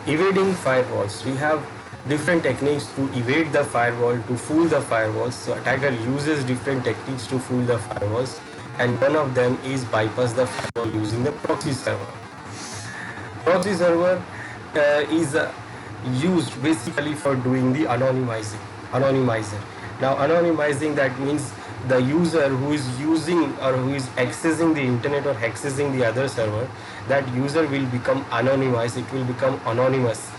evading firewalls. We have different techniques to evade the firewall, to fool the firewalls. So attacker uses different techniques to fool the firewalls, and one of them is bypass the firewall using the proxy server. Proxy server is used basically for doing the anonymizer. Now anonymizing, that means the user who is using or who is accessing the internet or accessing the other server, that user will become anonymized, it will become anonymous,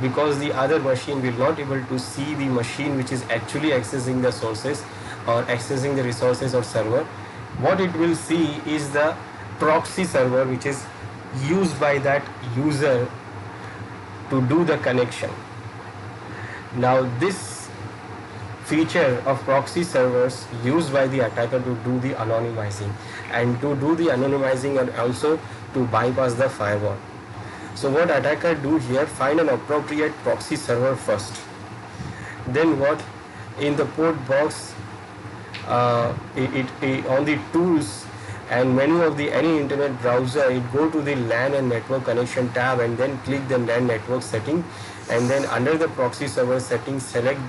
because the other machine will not able to see the machine which is actually accessing the sources or accessing the resources or server. What it will see is the proxy server which is used by that user to do the connection. Now this feature of proxy servers used by the attacker to do the anonymizing, and to do the anonymizing and also to bypass the firewall. So what attacker do here, find an appropriate proxy server first. Then what, in the port box, on the tools and menu of the any internet browser, it go to the LAN and network connection tab and then click the LAN network setting, and then under the proxy server settings select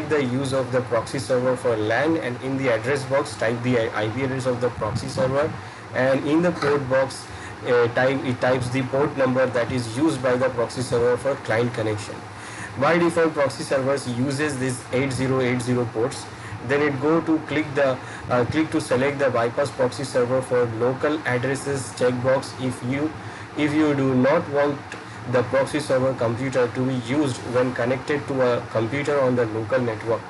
the use of the proxy server for LAN, and in the address box type the IP address of the proxy server, and in the port box it types the port number that is used by the proxy server for client connection. By default proxy servers uses this 8080 ports. Then it go to click to select the bypass proxy server for local addresses checkbox if you do not want the proxy server computer to be used when connected to a computer on the local network.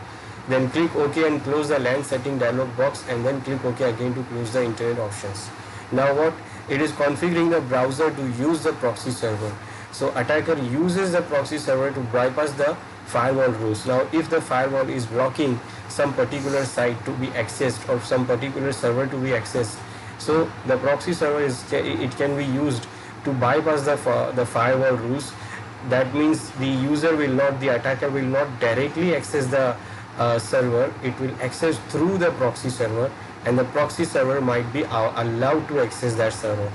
Then click OK and close the LAN setting dialog box, and then click OK again to close the internet options. Now what, it is configuring the browser to use the proxy server. So attacker uses the proxy server to bypass the firewall rules. Now if the firewall is blocking some particular site to be accessed or some particular server to be accessed, so the proxy server it can be used to bypass the firewall rules. That means the attacker will not directly access the server, it will access through the proxy server, and the proxy server might be allowed to access that server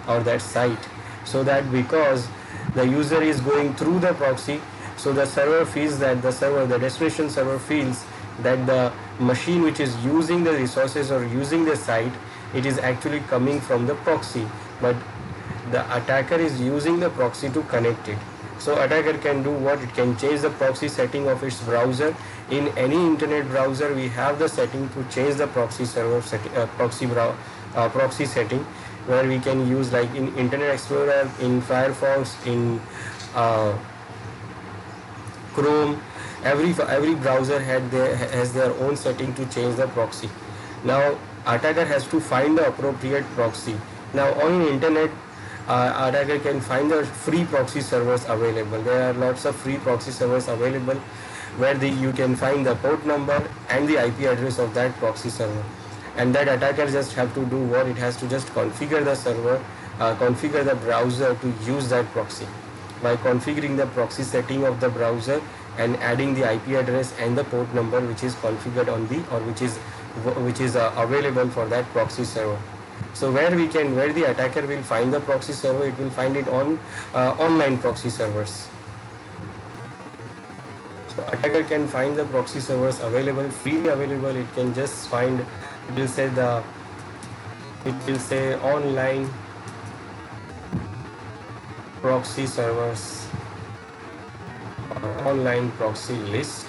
or that site. So that because the user is going through the proxy, so the server feels that the destination server feels that the machine which is using the resources or using the site, it is actually coming from the proxy, but the attacker is using the proxy to connect it. So attacker can do what, it can change the proxy setting of its browser. In any internet browser we have the setting to change the proxy server setting, proxy setting, where we can use, like in Internet Explorer, in Firefox, in Chrome, every browser has their own setting to change the proxy. Now attacker has to find the appropriate proxy. Now on internet, attacker can find the free proxy servers available. There are lots of free proxy servers available where you can find the port number and the IP address of that proxy server, and that attacker just have to do what, it has to just configure the server, configure the browser to use that proxy by configuring the proxy setting of the browser and adding the IP address and the port number which is configured on the, or which is available for that proxy server. So where the attacker will find the proxy server, it will find it on online proxy servers. So attacker can find the proxy servers available, freely available. It can just find, it will say online proxy servers, online proxy list,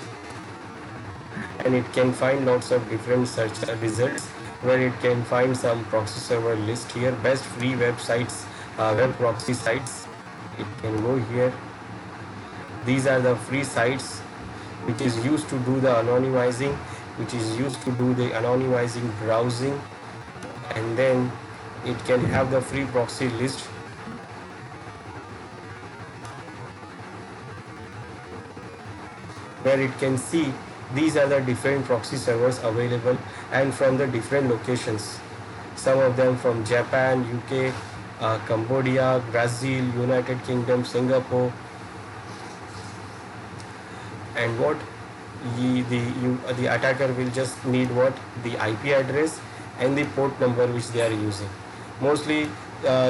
and it can find lots of different search results where it can find some proxy server list here, best free websites, web proxy sites. It can go here. These are the free sites which is used to do the anonymizing, which is used to do the anonymizing browsing, and then it can have the free proxy list where it can see these are the different proxy servers available and from the different locations. Some of them from Japan, UK, Cambodia, Brazil, United Kingdom, Singapore, and what the attacker will just need what, the IP address and the port number which they are using. Mostly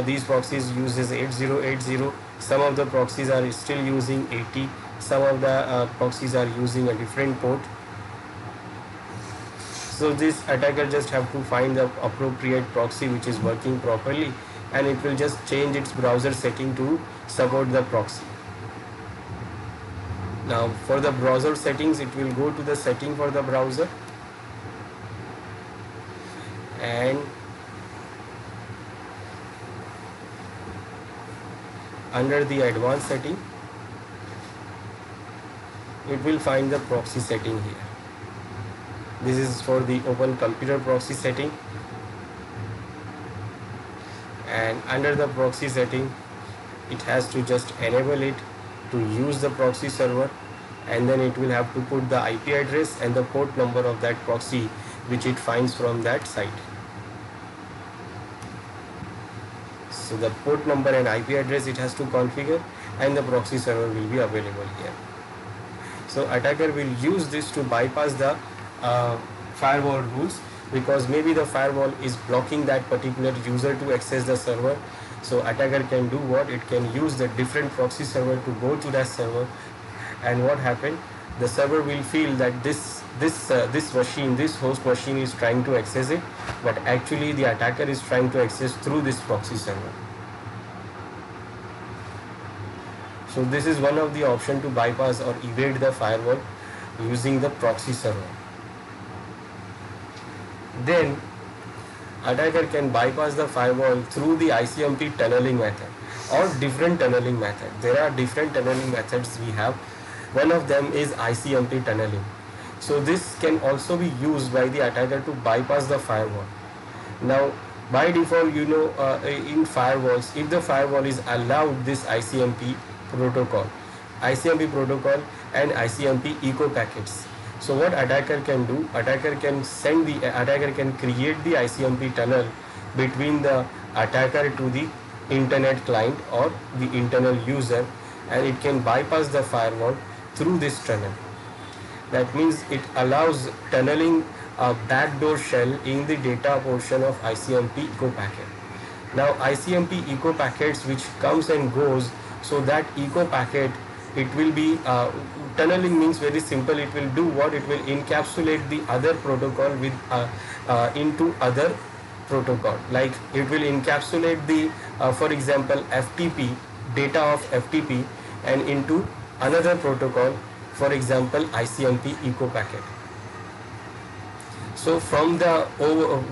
these proxies uses 8080, Some of the proxies are still using 80, some of the proxies are using a different port. So this attacker just have to find the appropriate proxy which is working properly, and it will just change its browser setting to support the proxy. Now for the browser settings, it will go to the setting for the browser, and under the advanced setting it will find the proxy setting here. This is for the open computer proxy setting, and under the proxy setting it has to just enable it to use the proxy server, and then it will have to put the IP address and the port number of that proxy which it finds from that site. So the port number and IP address it has to configure, and the proxy server will be available here. So attacker will use this to bypass the firewall rules, because maybe the firewall is blocking that particular user to access the server. So attacker can do what? It can use the different proxy server to go to that server, and what happened? The server will feel that this host machine is trying to access it, but actually the attacker is trying to access through this proxy server. So this is one of the options to bypass or evade the firewall using the proxy server. Then attacker can bypass the firewall through the ICMP tunneling method or different tunneling method. There are different tunneling methods we have. One of them is ICMP tunneling. So this can also be used by the attacker to bypass the firewall. Now by default, in firewalls, if the firewall is allowed this ICMP protocol and ICMP echo packets. So what attacker can do? Attacker can create the ICMP tunnel between the attacker to the internet client or the internal user, and it can bypass the firewall through this tunnel. That means it allows tunneling a backdoor shell in the data portion of ICMP echo packet. Now ICMP echo packets which comes and goes, so that echo packet, it will be tunneling means very simple. It will do what? It will encapsulate the other protocol with into other protocol. Like it will encapsulate the for example FTP, data of FTP, and into another protocol, for example ICMP echo packet. So from the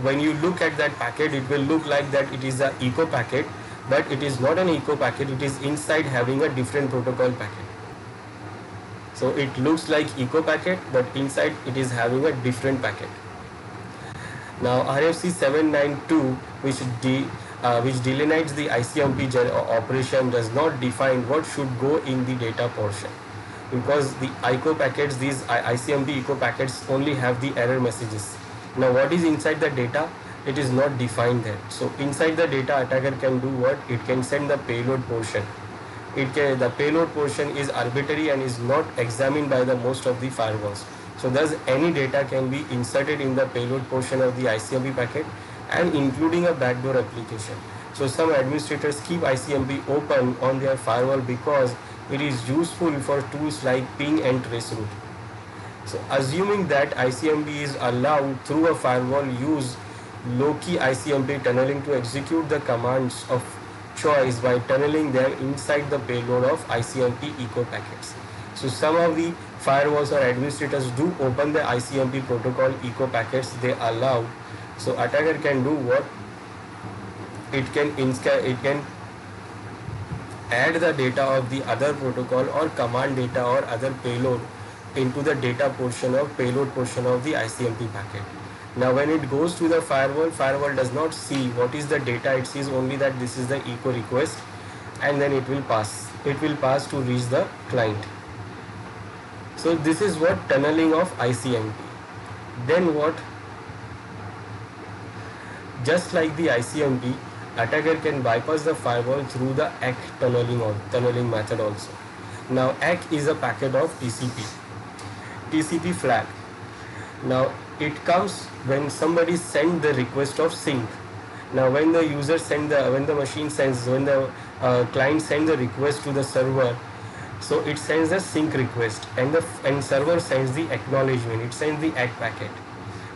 when you look at that packet, it will look like that it is a echo packet, but it is not an echo packet. It is inside having a different protocol packet. So it looks like echo packet, but inside it is having a different packet. Now RFC 792, which delineates the ICMP operation, does not define what should go in the data portion, because the echo packets, these ICMP echo packets only have the error messages. Now what is inside the data? It is not defined there. So inside the data, attacker can do what? It can send the payload portion. The payload portion is arbitrary and is not examined by the most of the firewalls. So thus any data can be inserted in the payload portion of the ICMP packet, and including a backdoor application. So some administrators keep ICMP open on their firewall because it is useful for tools like ping and traceroute. So assuming that ICMP is allowed through a firewall, use low-key ICMP tunneling to execute the commands of choice by tunneling them inside the payload of ICMP echo packets. So some of the firewalls or administrators do open the ICMP protocol echo packets they allow. So attacker can do what? It can add the data of the other protocol or command data or other payload into the data portion of payload portion of the ICMP packet. Now when it goes to the firewall does not see what is the data. It sees only that this is the echo request, and then it will pass to reach the client. So this is what tunneling of ICMP. Then what? Just like the ICMP, attacker can bypass the firewall through the ACK tunneling method also. Now ACK is a packet of TCP flag. Now it comes when somebody send the request of sync, Now when the user send the when the machine sends when the client sends the request to the server, so it sends a sync request, and the server sends the acknowledgement, it sends the ACK packet.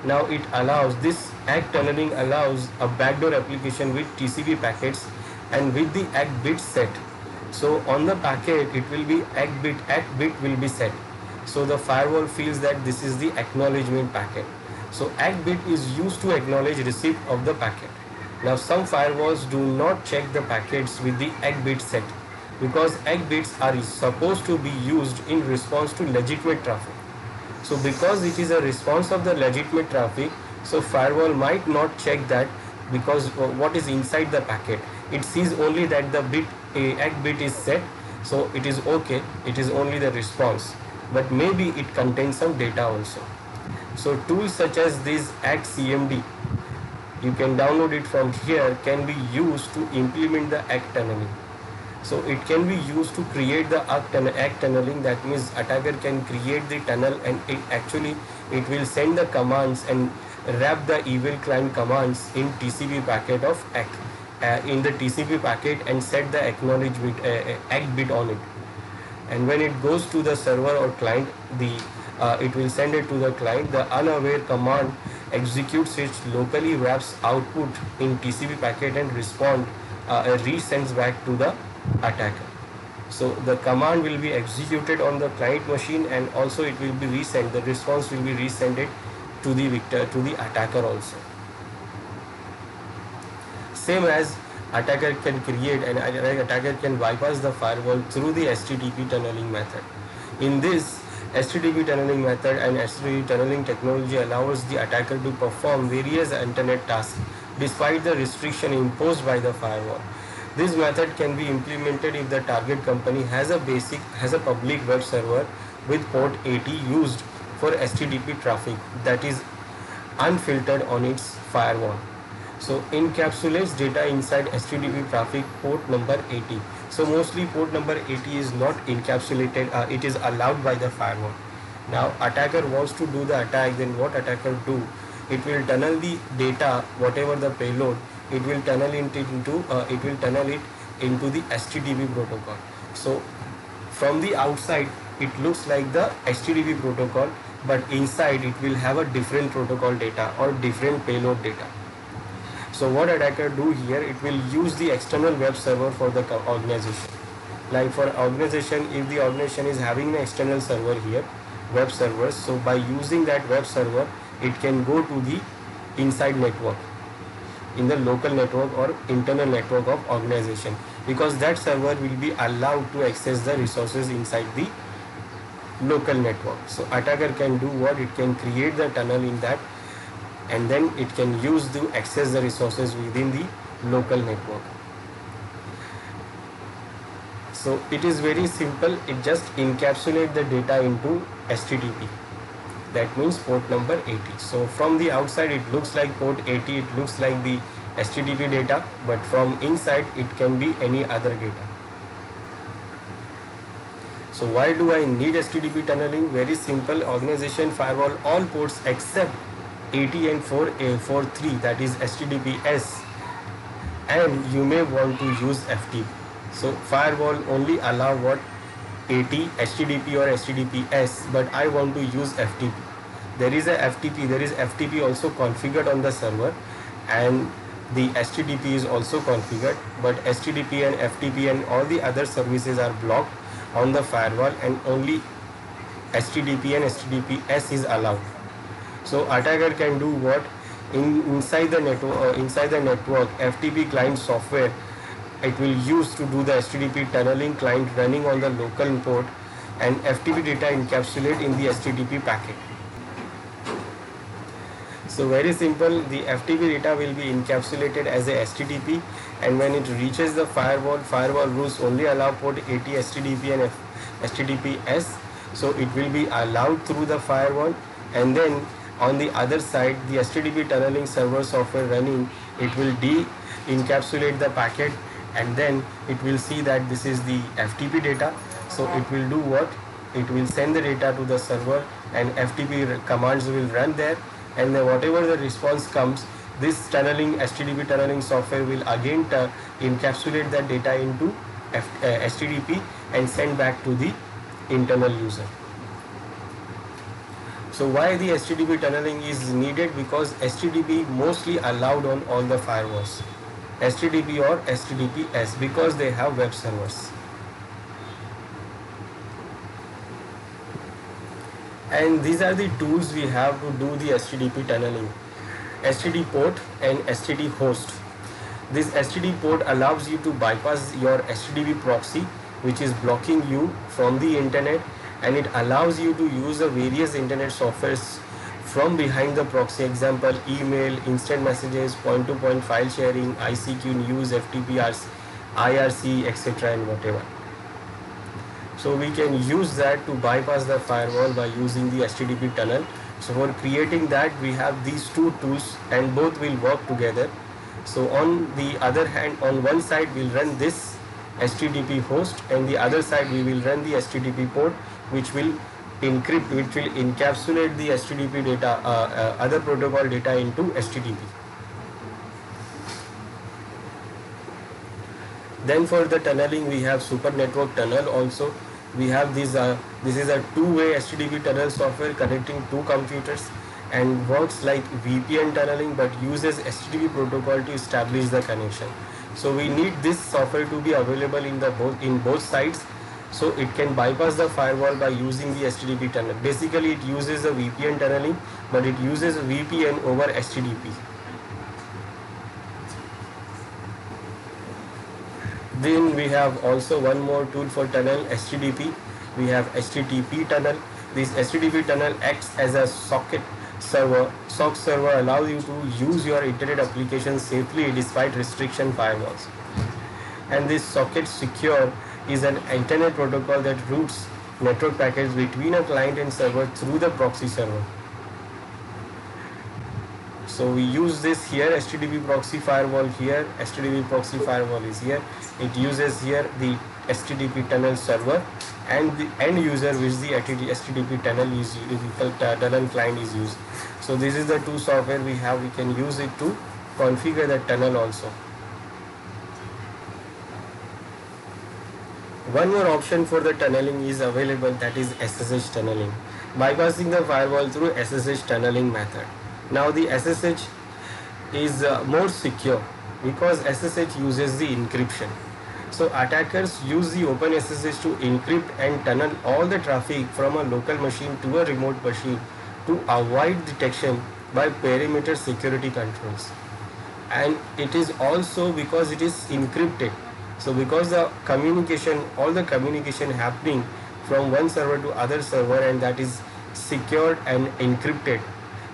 Now it allows this ACK tunneling allows a backdoor application with TCP packets and with the ACK bit set. So on the packet it will be ACK bit will be set. So the firewall feels that this is the acknowledgement packet. So ACK bit is used to acknowledge receipt of the packet. Now some firewalls do not check the packets with the ACK bit set, because ACK bits are supposed to be used in response to legitimate traffic. So because it is a response of the legitimate traffic, so firewall might not check that, because what is inside the packet. It sees only that the bit ACK bit is set, so it is okay, it is only the response, but maybe it contains some data also. So tools such as this ACK CMD, you can download it from here, can be used to implement the ACK tunneling. So it can be used to create the ACK tunneling. That means attacker can create the tunnel, and it will send the commands and wrap the evil client commands in TCP packet of ACK in the TCP packet, and set the acknowledgement ACK bit on it. And when it goes to the server or client, it will send it to the client. The unaware command executes it locally, wraps output in TCP packet, and resends back to the attacker. So the command will be executed on the client machine, and also it will be resent. The response will be resent to the attacker also. Same as attacker can create, and attacker can bypass the firewall through the STTP tunneling method. In this STTP tunneling method and STTP tunneling technology allows the attacker to perform various internet tasks despite the restriction imposed by the firewall. This method can be implemented if the target company has a public web server with port 80 used for STTP traffic that is unfiltered on its firewall. So encapsulates data inside STTP traffic port number 80. So mostly port number 80 is not encapsulated, it is allowed by the firewall. Now attacker wants to do the attack, then what attacker do? It will tunnel the data, whatever the payload, it will tunnel it into the STTP protocol. So from the outside it looks like the STTP protocol, but inside it will have a different protocol data or different payload data. So what attacker do here, it will use the external web server for the organization. Like for organization, if the organization is having an external server here, web servers, so by using that web server, it can go to the inside network, in the local network or internal network of organization, because that server will be allowed to access the resources inside the local network. So attacker can do what? It can create the tunnel in that, and then it can use to access the resources within the local network. So it is very simple, it just encapsulates the data into STTP. That means port number 80. So from the outside it looks like port 80, it looks like the STTP data, but from inside it can be any other data. So why do I need STTP tunneling? Very simple, organization firewall all ports except 80 and 443, that is HTTPS, and you may want to use FTP. So firewall only allow what? 80 HTTP or HTTPS, but I want to use FTP. There is FTP also configured on the server, and the HTTP is also configured, but HTTP and FTP and all the other services are blocked on the firewall, and only HTTP and HTTPS is allowed. So attacker can do what? Inside the network, FTP client software, it will use to do the HTTP tunneling client running on the local port, and FTP data encapsulate in the HTTP packet. So very simple, the FTP data will be encapsulated as a HTTP, and when it reaches the firewall rules only allow port 80 HTTP and HTTPS, so it will be allowed through the firewall, and then on the other side, the HTTP tunneling server software running, it will de-encapsulate the packet, and then it will see that this is the FTP data. So it will do what? It will send the data to the server, and FTP commands will run there, and then whatever the response comes, This tunneling HTTP tunneling software will again encapsulate that data into HTTP and send back to the internal user. So why the HTTP tunneling is needed? Because HTTP mostly allowed on all the firewalls, HTTP or HTTPS, because they have web servers. And these are the tools we have to do the HTTP tunneling: HTTP port and HTTP host. This HTTP port allows you to bypass your HTTP proxy, which is blocking you from the internet, and it allows you to use the various internet softwares from behind the proxy. Example: email, instant messages, point-to-point file sharing, ICQ, news, FTP, IRC, etc. and whatever. So we can use that to bypass the firewall by using the HTTP tunnel. So for creating that, we have these two tools, and both will work together. So on the other hand, on one side we'll run this HTTP host, and the other side we will run the HTTP port, which will encrypt, which will encapsulate the HTTP data, other protocol data into HTTP. Then for the tunneling, we have Super Network Tunnel also. We have this is a two-way HTTP tunnel software connecting two computers, and works like VPN tunneling but uses HTTP protocol to establish the connection. So we need this software to be available in both sides, so it can bypass the firewall by using the HTTP tunnel. Basically it uses a VPN tunneling, but it uses VPN over HTTP. Then we have also one more tool for tunnel, HTTP. We have HTTP tunnel. This HTTP tunnel acts as a socket server. SOC server allows you to use your internet application safely despite restriction firewalls. And this socket secure is an internet protocol that routes network packets between a client and server through the proxy server. So we use this here, HTTP proxy firewall here, HTTP proxy firewall is here. It uses here the HTTP tunnel server, and the end user which the HTTP tunnel client is used. So this is the two software we have. We can use it to configure the tunnel also. One more option for the tunneling is available, that is SSH tunneling, bypassing the firewall through SSH tunneling method. Now the SSH is more secure because SSH uses the encryption. So attackers use the OpenSSH to encrypt and tunnel all the traffic from a local machine to a remote machine to avoid detection by perimeter security controls. And it is also because it is encrypted. So because the communication, all the communication happening from one server to other server, and that is secured and encrypted.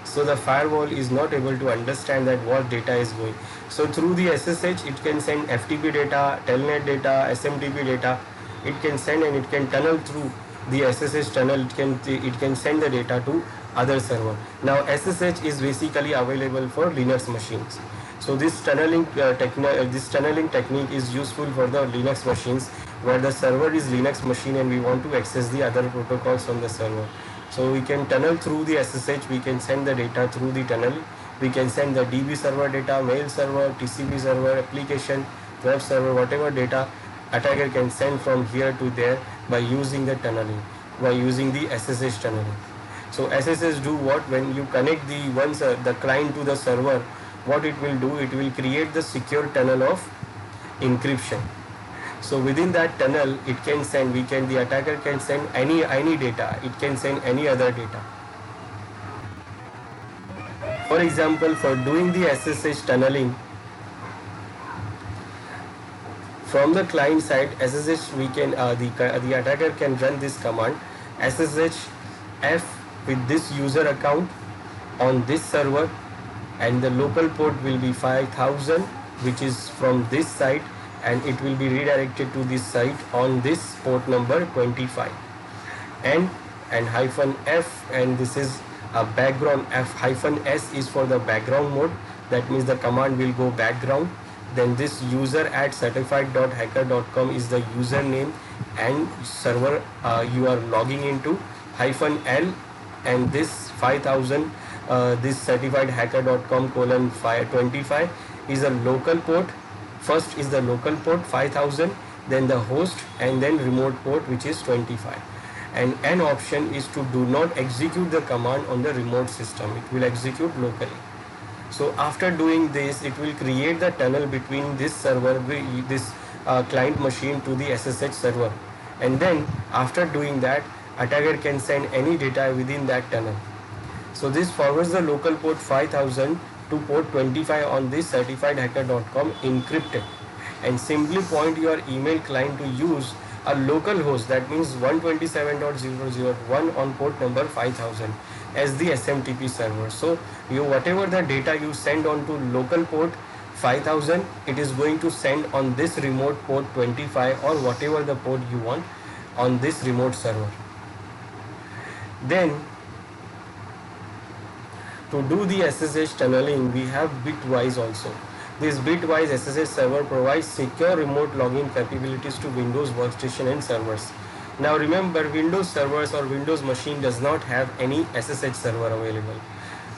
So the firewall is not able to understand that what data is going. So through the SSH, it can send FTP data, telnet data, SMTP data. It can send, and it can tunnel through the SSH tunnel. It can send the data to other server. Now SSH is basically available for Linux machines. So this tunneling technique is useful for the Linux machines where the server is Linux machine and we want to access the other protocols on the server. So we can tunnel through the SSH, we can send the data through the tunnel, we can send the DB server data, mail server, TCP server, application, web server, whatever data attacker can send from here to there by using the tunneling, by using the SSH tunneling. So SSH do what? When you connect the client to the server, what it will do, it will create the secure tunnel of encryption. So within that tunnel, it can send, the attacker can send any data, it can send any other data. For example, for doing the SSH tunneling, from the client side, SSH we can the attacker can run this command: SSH F with this user account on this server, and the local port will be 5000, which is from this site, and it will be redirected to this site on this port number 25, and -F, and this is a background. F-S is for the background mode, that means the command will go background. Then this user at certified.hacker.com is the username and server you are logging into, -L, and this 5000 this certifiedhacker.com colon 25 is a local port. First is the local port 5000, then the host, and then remote port, which is 25. And an option is to do not execute the command on the remote system. It will execute locally. So after doing this, it will create the tunnel between this server, this client machine to the SSH server. And then after doing that, attacker can send any data within that tunnel. So this forwards the local port 5000 to port 25 on this certifiedhacker.com encrypted, and simply point your email client to use a local host, that means 127.0.0.1 on port number 5000 as the SMTP server. So you whatever the data you send on to local port 5000, it is going to send on this remote port 25 or whatever the port you want on this remote server. Then to do the SSH tunneling, we have Bitwise also. This Bitwise SSH server provides secure remote login capabilities to Windows workstation and servers. Now remember, Windows servers or Windows machine does not have any SSH server available.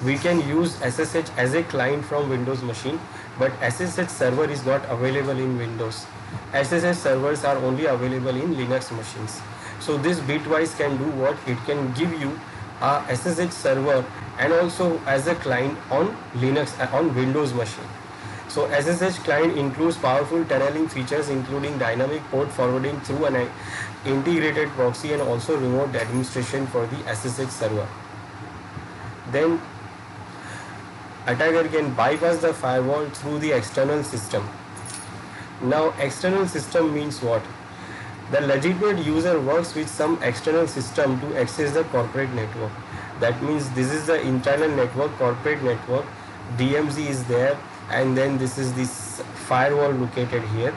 We can use SSH as a client from Windows machine, but SSH server is not available in Windows. SSH servers are only available in Linux machines. So this Bitwise can do what? It can give you a SSH server and also as a client on Linux, on Windows machine. So SSH client includes powerful tunneling features including dynamic port forwarding through an integrated proxy and also remote administration for the SSH server. Then attacker can bypass the firewall through the external system. Now external system means what? The legitimate user works with some external system to access the corporate network. That means this is the internal network, corporate network, DMZ is there, and then this is this firewall located here,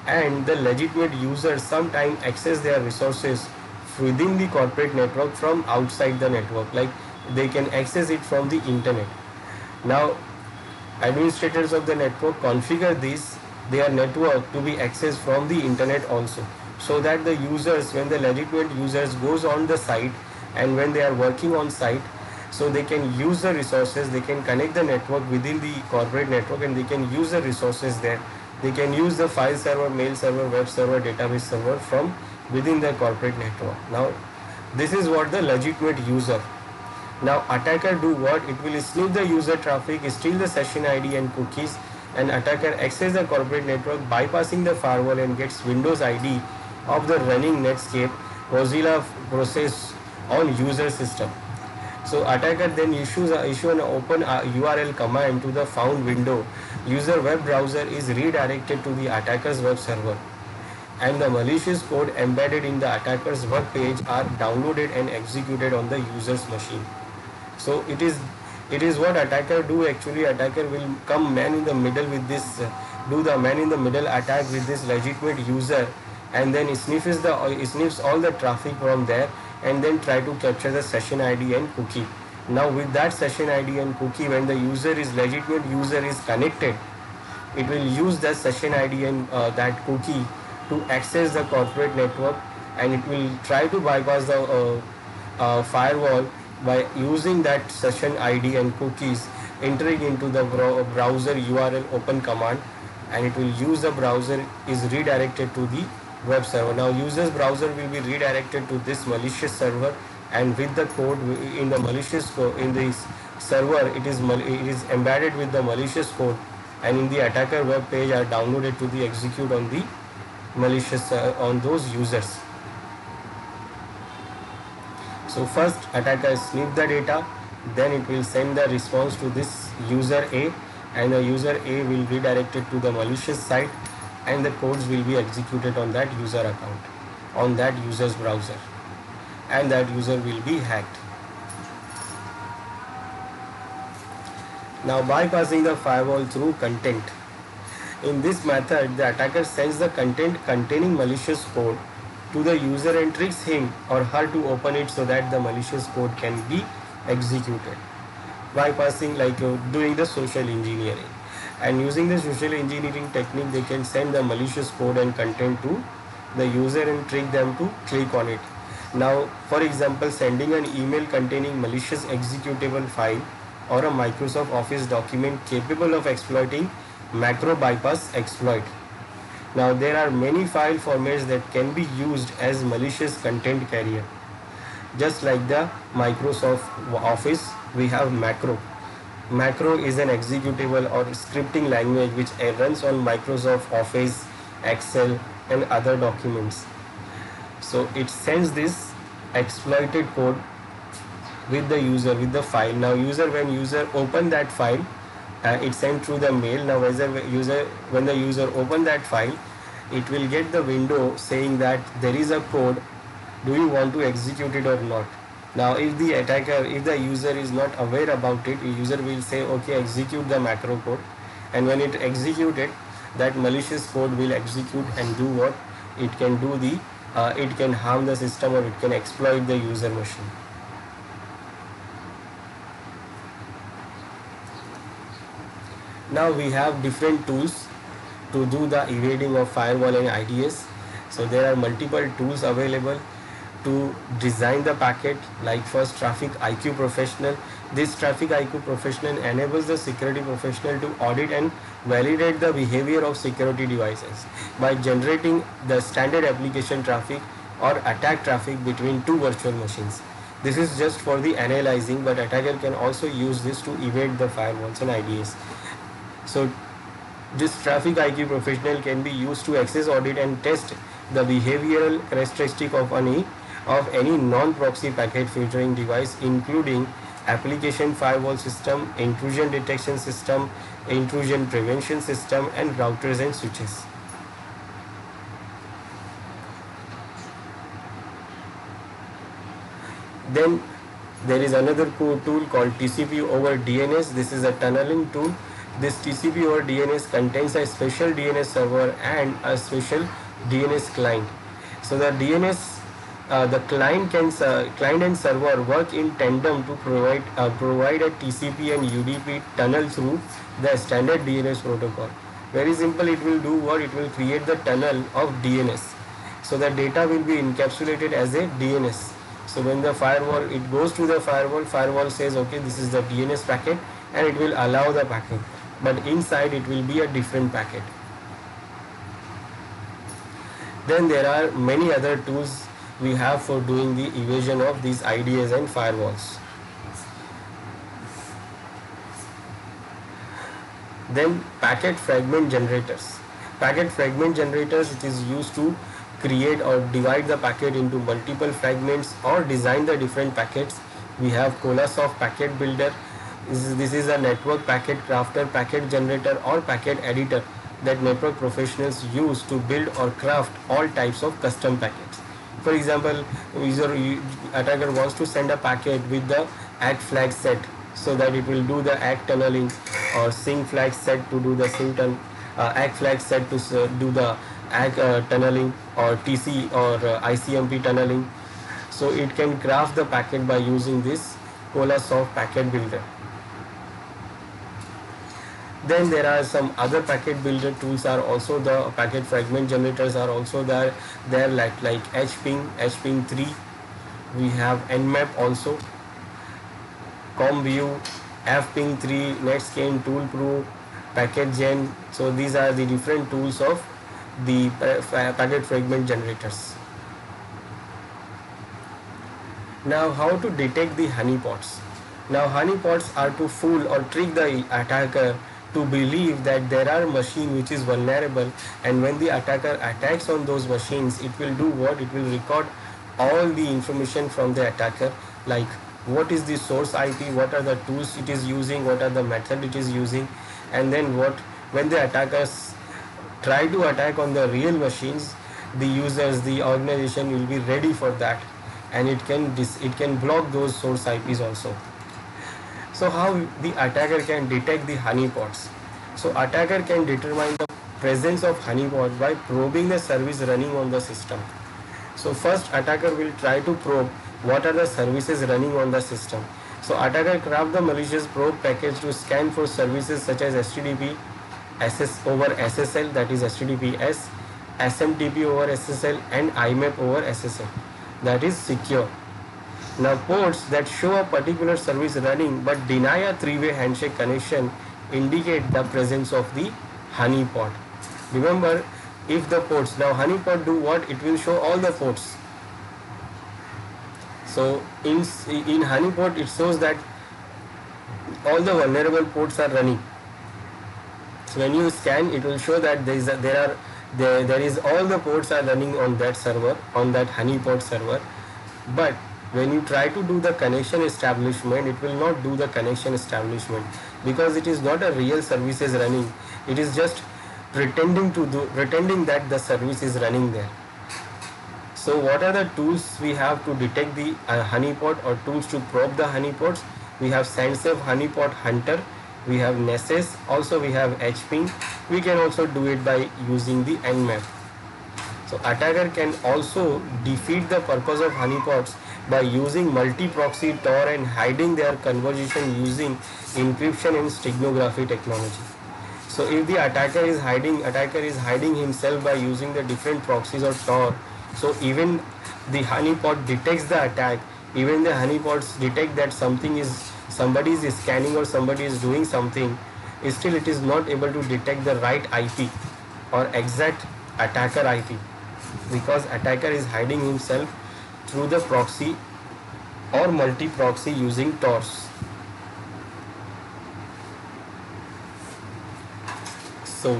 and the legitimate users sometimes access their resources within the corporate network from outside the network, like they can access it from the internet. Now administrators of the network configure their network to be accessed from the internet also, so that the users, when the legitimate users goes on the site and when they are working on site, so they can use the resources, they can connect the network within the corporate network and they can use the resources there. They can use the file server, mail server, web server, database server from within the corporate network. Now this is what the legitimate user. Now attacker do what? It will sniff the user traffic, steal the session ID and cookies, and attacker access the corporate network bypassing the firewall and gets Windows ID of the running Netscape Mozilla process on user system. So attacker then issue an open URL command to the found window. User web browser is redirected to the attacker's web server, and the malicious code embedded in the attacker's web page are downloaded and executed on the user's machine. So it is what attacker do. Actually attacker will come man in the middle with this, do the man in the middle attack with this legitimate user, and then sniffs all the traffic from there and then try to capture the session ID and cookie. Now with that session ID and cookie, when the legitimate user is connected, it will use that session ID and that cookie to access the corporate network, and it will try to bypass the firewall by using that session ID and cookies, entering into the browser URL open command, and it will use the browser is redirected to the web server. Now user's browser will be redirected to this malicious server, and with the code in the malicious code in this server, it is embedded with the malicious code, and in the attacker web page are downloaded to the execute on the malicious on those users. So first attacker sniff the data, then it will send the response to this user A, and the user A will redirect it to the malicious site, and the codes will be executed on that user account, on that user's browser, and that user will be hacked. Now bypassing the firewall through content. In this method, the attacker sends the content containing malicious code to the user and tricks him or her to open it so that the malicious code can be executed. Bypassing, like doing the social engineering. And using the social engineering technique, they can send the malicious code and content to the user and trick them to click on it. Now, for example, sending an email containing malicious executable file or a Microsoft Office document capable of exploiting macro bypass exploit. Now there are many file formats that can be used as malicious content carrier. Just like the Microsoft Office, we have macro. Macro is an executable or scripting language which runs on Microsoft Office, Excel and other documents. So it sends this exploited code with the user, with the file. Now when user open that file, it's sent through the mail. Now when the user open that file, it will get the window saying that there is a code, do you want to execute it or not. Now if the user is not aware about it, the user will say okay, execute the macro code, and when it executes it, that malicious code will execute and do what it can do. It can harm the system, or it can exploit the user machine. Now we have different tools to do the evading of firewall and IDS. So there are multiple tools available to design the packet, like first Traffic IQ Professional. This Traffic IQ Professional enables the security professional to audit and validate the behavior of security devices by generating the standard application traffic or attack traffic between two virtual machines. This is just for the analyzing, but attacker can also use this to evade the firewalls and IDS. So this Traffic IQ Professional can be used to access, audit and test the behavioral characteristic of any non-proxy packet filtering device, including application firewall system, intrusion detection system, intrusion prevention system and routers and switches. Then there is another tool called TCP over DNS. This is a tunneling tool. This TCP over DNS contains a special DNS server and a special DNS client. So the client and server work in tandem to provide a TCP and UDP tunnel through the standard DNS protocol. Very simple. It will do what? It will create the tunnel of DNS. So the data will be encapsulated as a DNS. So when the firewall, it goes to the firewall says okay, this is the DNS packet, and it will allow the packet, but inside it will be a different packet. Then there are many other tools we have for doing the evasion of these IDS and firewalls. Then packet fragment generators. Packet fragment generators, it is used to create or divide the packet into multiple fragments or design the different packets. We have Colasoft Packet Builder. This is a network packet crafter, packet generator or packet editor that network professionals use to build or craft all types of custom packets. For example, attacker wants to send a packet with the ACK flag set, so that it will do the ACK tunneling, or SYNC flag set to do the ACK flag set to do the ACK tunneling, or TC or ICMP tunneling. So it can craft the packet by using this Colasoft Packet Builder. Then there are some other packet builder tools are also, the packet fragment generators are also there. They are like HPing 3. We have Nmap also, ComView, FPing 3, Netscape, ToolPro, PacketGen. So these are the different tools of the packet fragment generators. Now how to detect the honeypots. Now honeypots are to fool or trick the attacker to believe that there are machines which is vulnerable, and when the attacker attacks on those machines, it will do what? It will record all the information from the attacker, like what is the source IP, what are the tools it is using, what are the method it is using, and then when the attackers try to attack on the real machines, the users, the organization will be ready for that, and it can block those source IPs also. So how the attacker can detect the honeypots? So attacker can determine the presence of honeypot by probing the service running on the system. So first attacker will try to probe what are the services running on the system. So attacker craft the malicious probe package to scan for services such as HTTP over SSL, that is HTTPS, SMTP over SSL and IMAP over SSL, that is secure. Now ports that show a particular service running but deny a three-way handshake connection indicate the presence of the honeypot. Remember, if the ports, now honeypot do what? It will show all the ports. So in honeypot it shows that all the vulnerable ports are running. So when you scan, it will show that there is all the ports are running on that server, on that honeypot server. But when you try to do the connection establishment, it will not do the connection establishment because it is not a real services running. It is just pretending that the service is running there. So what are the tools we have to detect the honeypot, or tools to probe the honeypots? We have SendSafe Honeypot Hunter, we have Nessus, also we have HPing. We can also do it by using the Nmap. So attacker can also defeat the purpose of honeypots by using multi-proxy Tor and hiding their conversation using encryption and steganography technology. So if the attacker is hiding himself by using the different proxies or Tor. So even the honeypot detects the attack, even the honeypots detect that somebody is scanning or somebody is doing something, still it is not able to detect the right IP or exact attacker IP because attacker is hiding himself through the proxy or multi-proxy using Tors. So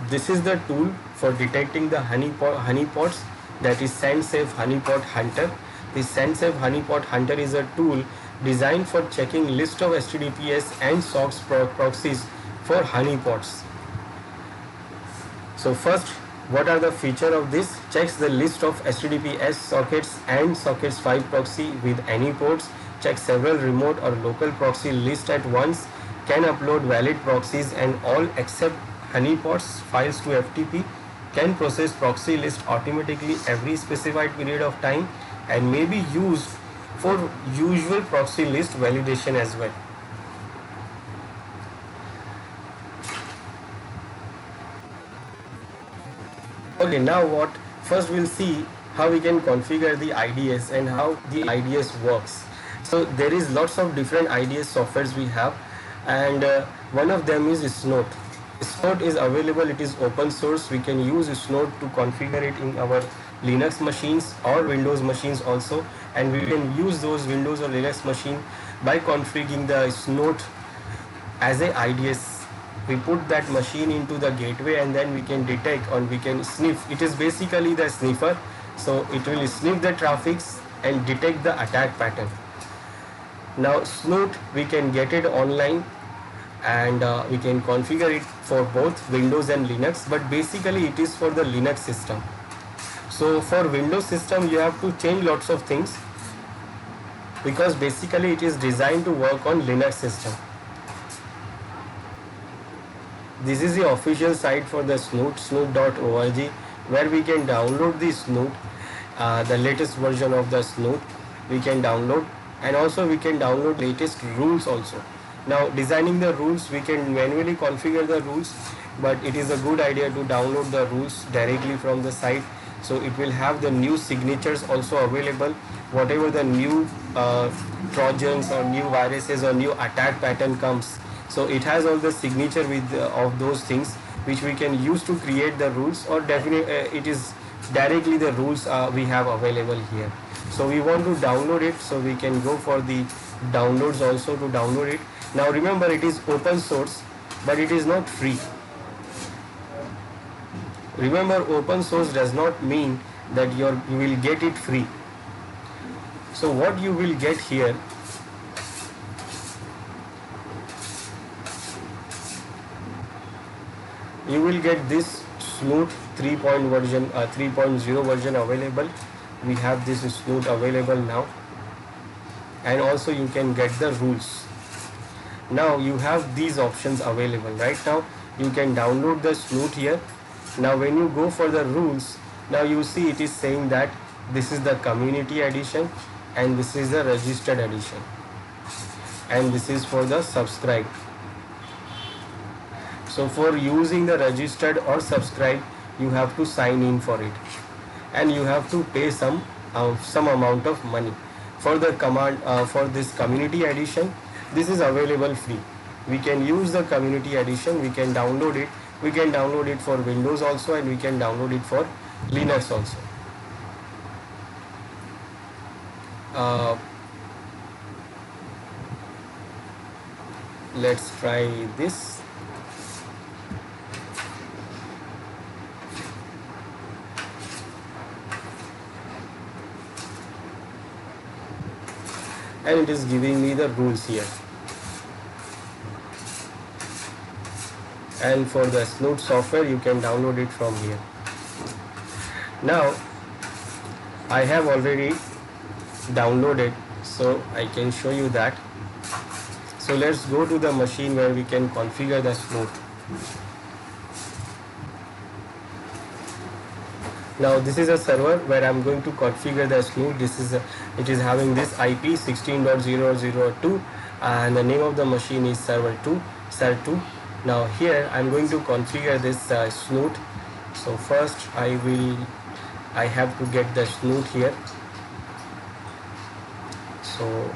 this is the tool for detecting the honeypots, that is SendSafe Honeypot Hunter. The SendSafe Honeypot Hunter is a tool designed for checking list of HTTPS and SOCKS proxies for honeypots. So first, what are the features of this? Checks the list of HTTPS sockets and sockets 5 proxy with any ports, checks several remote or local proxy lists at once, can upload valid proxies and all except honeypots files to FTP, can process proxy list automatically every specified period of time, and may be used for usual proxy list validation as well. Okay, now what? First we'll see how we can configure the IDS and how the IDS works. So there is lots of different IDS softwares we have, and one of them is Snort. Snort is available, it is open source. We can use Snort to configure it in our Linux machines or Windows machines also, and we can use those Windows or Linux machine by configuring the Snort as a IDS. We put that machine into the gateway and then we can detect or we can sniff. It is basically the sniffer, so it will sniff the traffics and detect the attack pattern. Now Snort, we can get it online and we can configure it for both Windows and Linux, but basically it is for the Linux system. So for Windows system you have to change lots of things because basically it is designed to work on Linux system. This is the official site for the Snort, snort.org, where we can download the Snort, the latest version of the Snort we can download, and also we can download latest rules also. Now designing the rules, we can manually configure the rules, but it is a good idea to download the rules directly from the site. So it will have the new signatures also available, whatever the new trojans or new viruses or new attack pattern comes. So it has all the signature with of those things which we can use to create the rules, or definitely it is directly the rules we have available here. So we want to download it, so we can go for the downloads also to download it. Now remember, it is open source, but it is not free. Remember, open source does not mean that you will get it free. So what you will get here, you will get this Snort 3.0 version available. We have this Snort available now, and also you can get the rules. Now you have these options available. Right now you can download the Snort here. Now when you go for the rules, now you see it is saying that this is the community edition and this is the registered edition, and this is for the subscribe. So for using the registered or subscribe, you have to sign in for it, and you have to pay some amount of money. for the command for this community edition, this is available free. We can use the community edition, we can download it. We can download it for Windows also, and we can download it for Linux also. Let's try this. And it is giving me the rules here. And for the Snoot software, you can download it from here. Now I have already downloaded, so I can show you that. So let's go to the machine where we can configure the Snoot. Now this is a server where I'm going to configure the Snoot. It is having this IP 16.0.0.2 and the name of the machine is server2. Now here I'm going to configure this Snoot. So first I have to get the Snoot here. So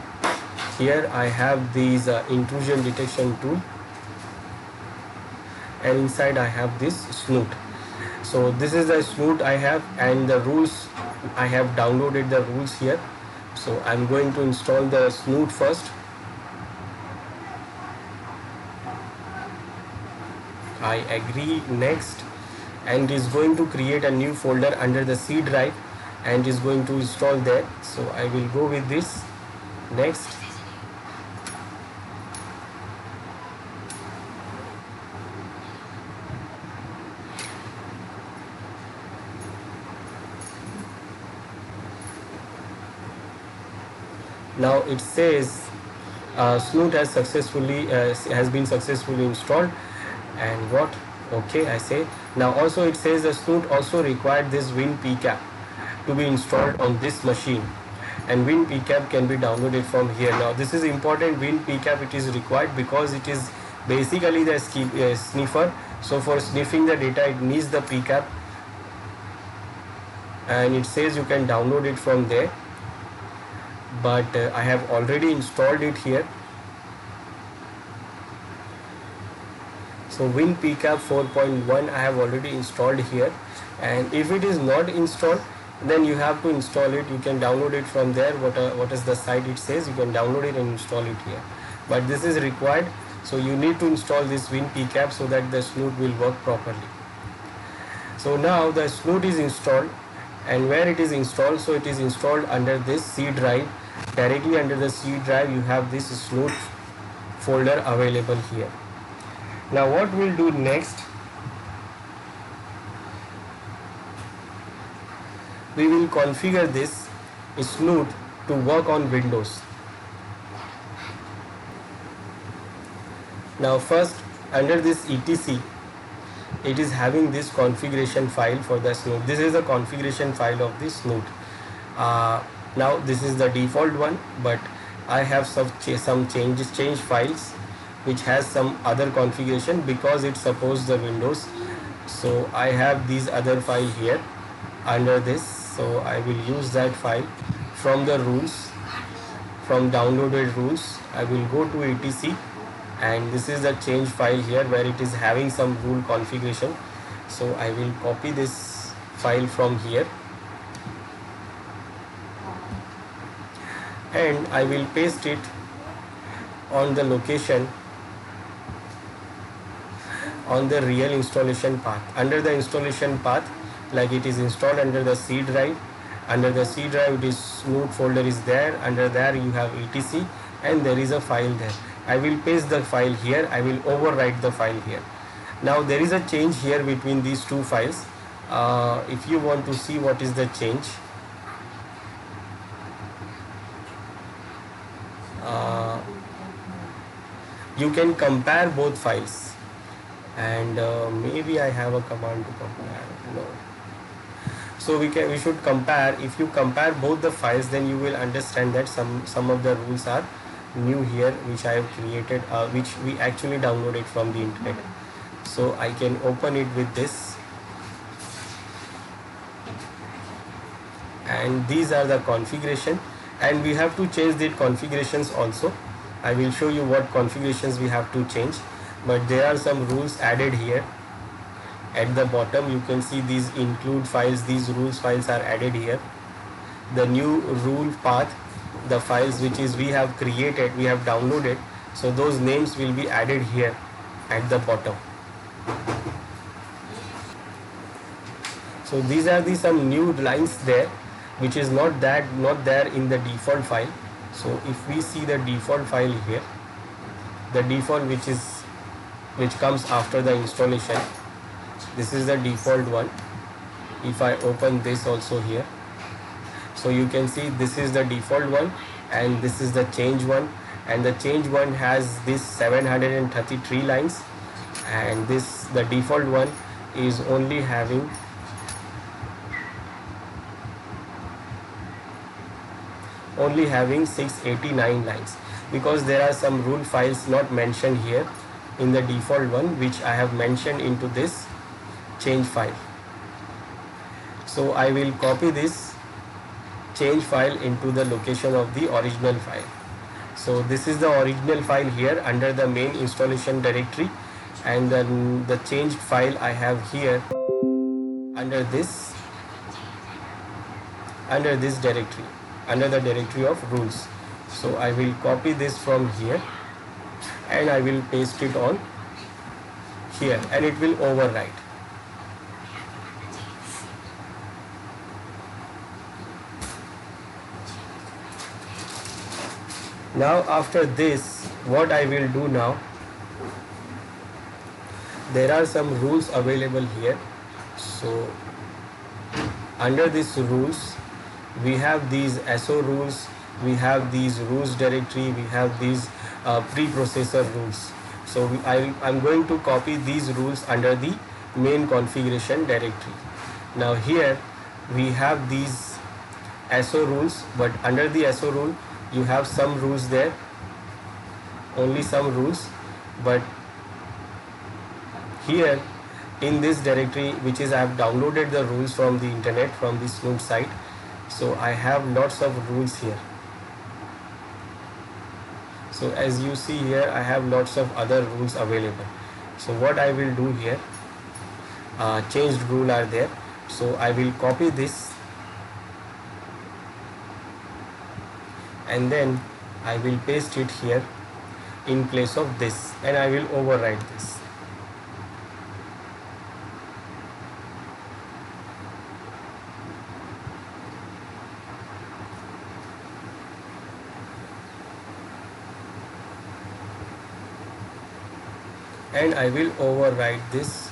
here I have these intrusion detection tool, and inside I have this Snoot. So this is the Snoot I have, and the rules, I have downloaded the rules here. So I'm going to install the Snoot first. I agree, next, and is going to create a new folder under the C drive and is going to install there. So I will go with this, next. Now it says Snoot has been successfully installed, and what? Okay, I say. Now also it says the Snoot also required this WinPCAP to be installed on this machine, and WinPCAP can be downloaded from here. Now this is important. WinPCAP, it is required because it is basically the sniffer. So for sniffing the data, it needs the PCAP, and it says you can download it from there. But I have already installed it here. So WinPCAP 4.1 I have already installed here, and if it is not installed, then you have to install it. You can download it from there. What is the site it says, you can download it and install it here. But this is required, so you need to install this WinPCAP so that the Snoot will work properly. So now the Snoot is installed, and where it is installed, so it is installed under this C drive. Directly under the C drive you have this Snoot folder available here. Now what we'll do next, we will configure this Snoot to work on Windows. Now first, under this etc, it is having this configuration file for the Snoot. This is the configuration file of the Snoot. Now this is the default one, but I have some change files which has some other configuration because it supports the Windows. So I have these other file here under this, so I will use that file. From the rules, from downloaded rules, I will go to etc, and this is the change file here where it is having some rule configuration. So I will copy this file from here, and I will paste it on the location on the real installation path. Under the installation path, like it is installed under the C drive. Under the C drive, this Snoot folder is there. Under there you have etc, and there is a file there. I will paste the file here. I will overwrite the file here. Now there is a change here between these two files. If you want to see what is the change, you can compare both files, and maybe I have a command to compare. No. So we should compare. If you compare both the files, then you will understand that some of the rules are new here, which I have created, which we actually downloaded from the internet. So I can open it with this, and these are the configuration. and we have to change the configurations also. I will show you what configurations we have to change, but there are some rules added here. At the bottom you can see these include files, these rules files are added here. The new rule path, the files which is we have created, we have downloaded, so those names will be added here at the bottom. So these are the some new lines there which is not there in the default file. So if we see the default file here, the default which comes after the installation, this is the default one. If I open this also here, so you can see this is the default one and this is the change one, and the change one has this 733 lines, and this the default one is only having only having 689 lines, because there are some rule files not mentioned here in the default one which I have mentioned into this change file. So I will copy this change file into the location of the original file. So this is the original file here under the main installation directory, and then the changed file I have here under this directory, under the directory of rules. So I will copy this from here and I will paste it on here, and it will overwrite. Now after this, what I will do now, there are some rules available here. So under these rules we have these SO rules, we have these rules directory, we have these preprocessor rules. So I'm going to copy these rules under the main configuration directory. Now here we have these SO rules, but under the SO rule you have some rules there, only some rules, but here in this directory, which is I have downloaded the rules from the internet, from the Snoop site, so I have lots of rules here. So as you see here, I have lots of other rules available. So what I will do here, changed rule are there, so I will copy this and then I will paste it here in place of this, and I will overwrite this. And I will overwrite this,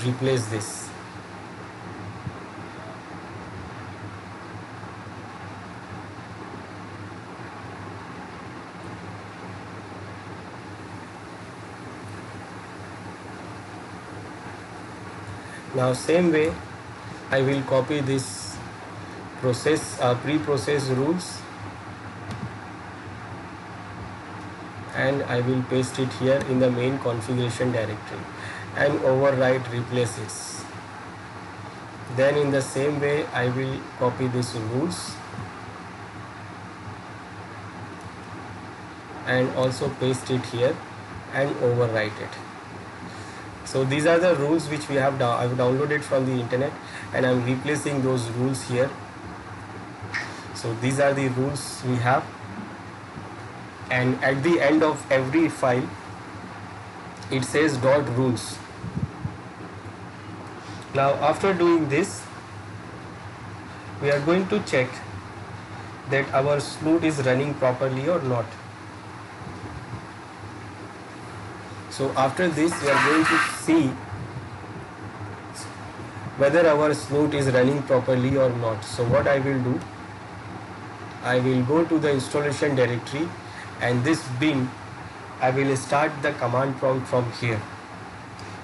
replace this. Now same way I will copy this pre-process rules and I will paste it here in the main configuration directory and overwrite replaces. Then in the same way I will copy this rules and also paste it here and overwrite it. So these are the rules which we have I've downloaded from the internet, and I'm replacing those rules here. So these are the rules we have, and at the end of every file it says .rules. Now after doing this, we are going to check that our Snoot is running properly or not. So after this we are going to see whether our Snoot is running properly or not. So what I will do, I will go to the installation directory, and this bin I will start the command prompt from here.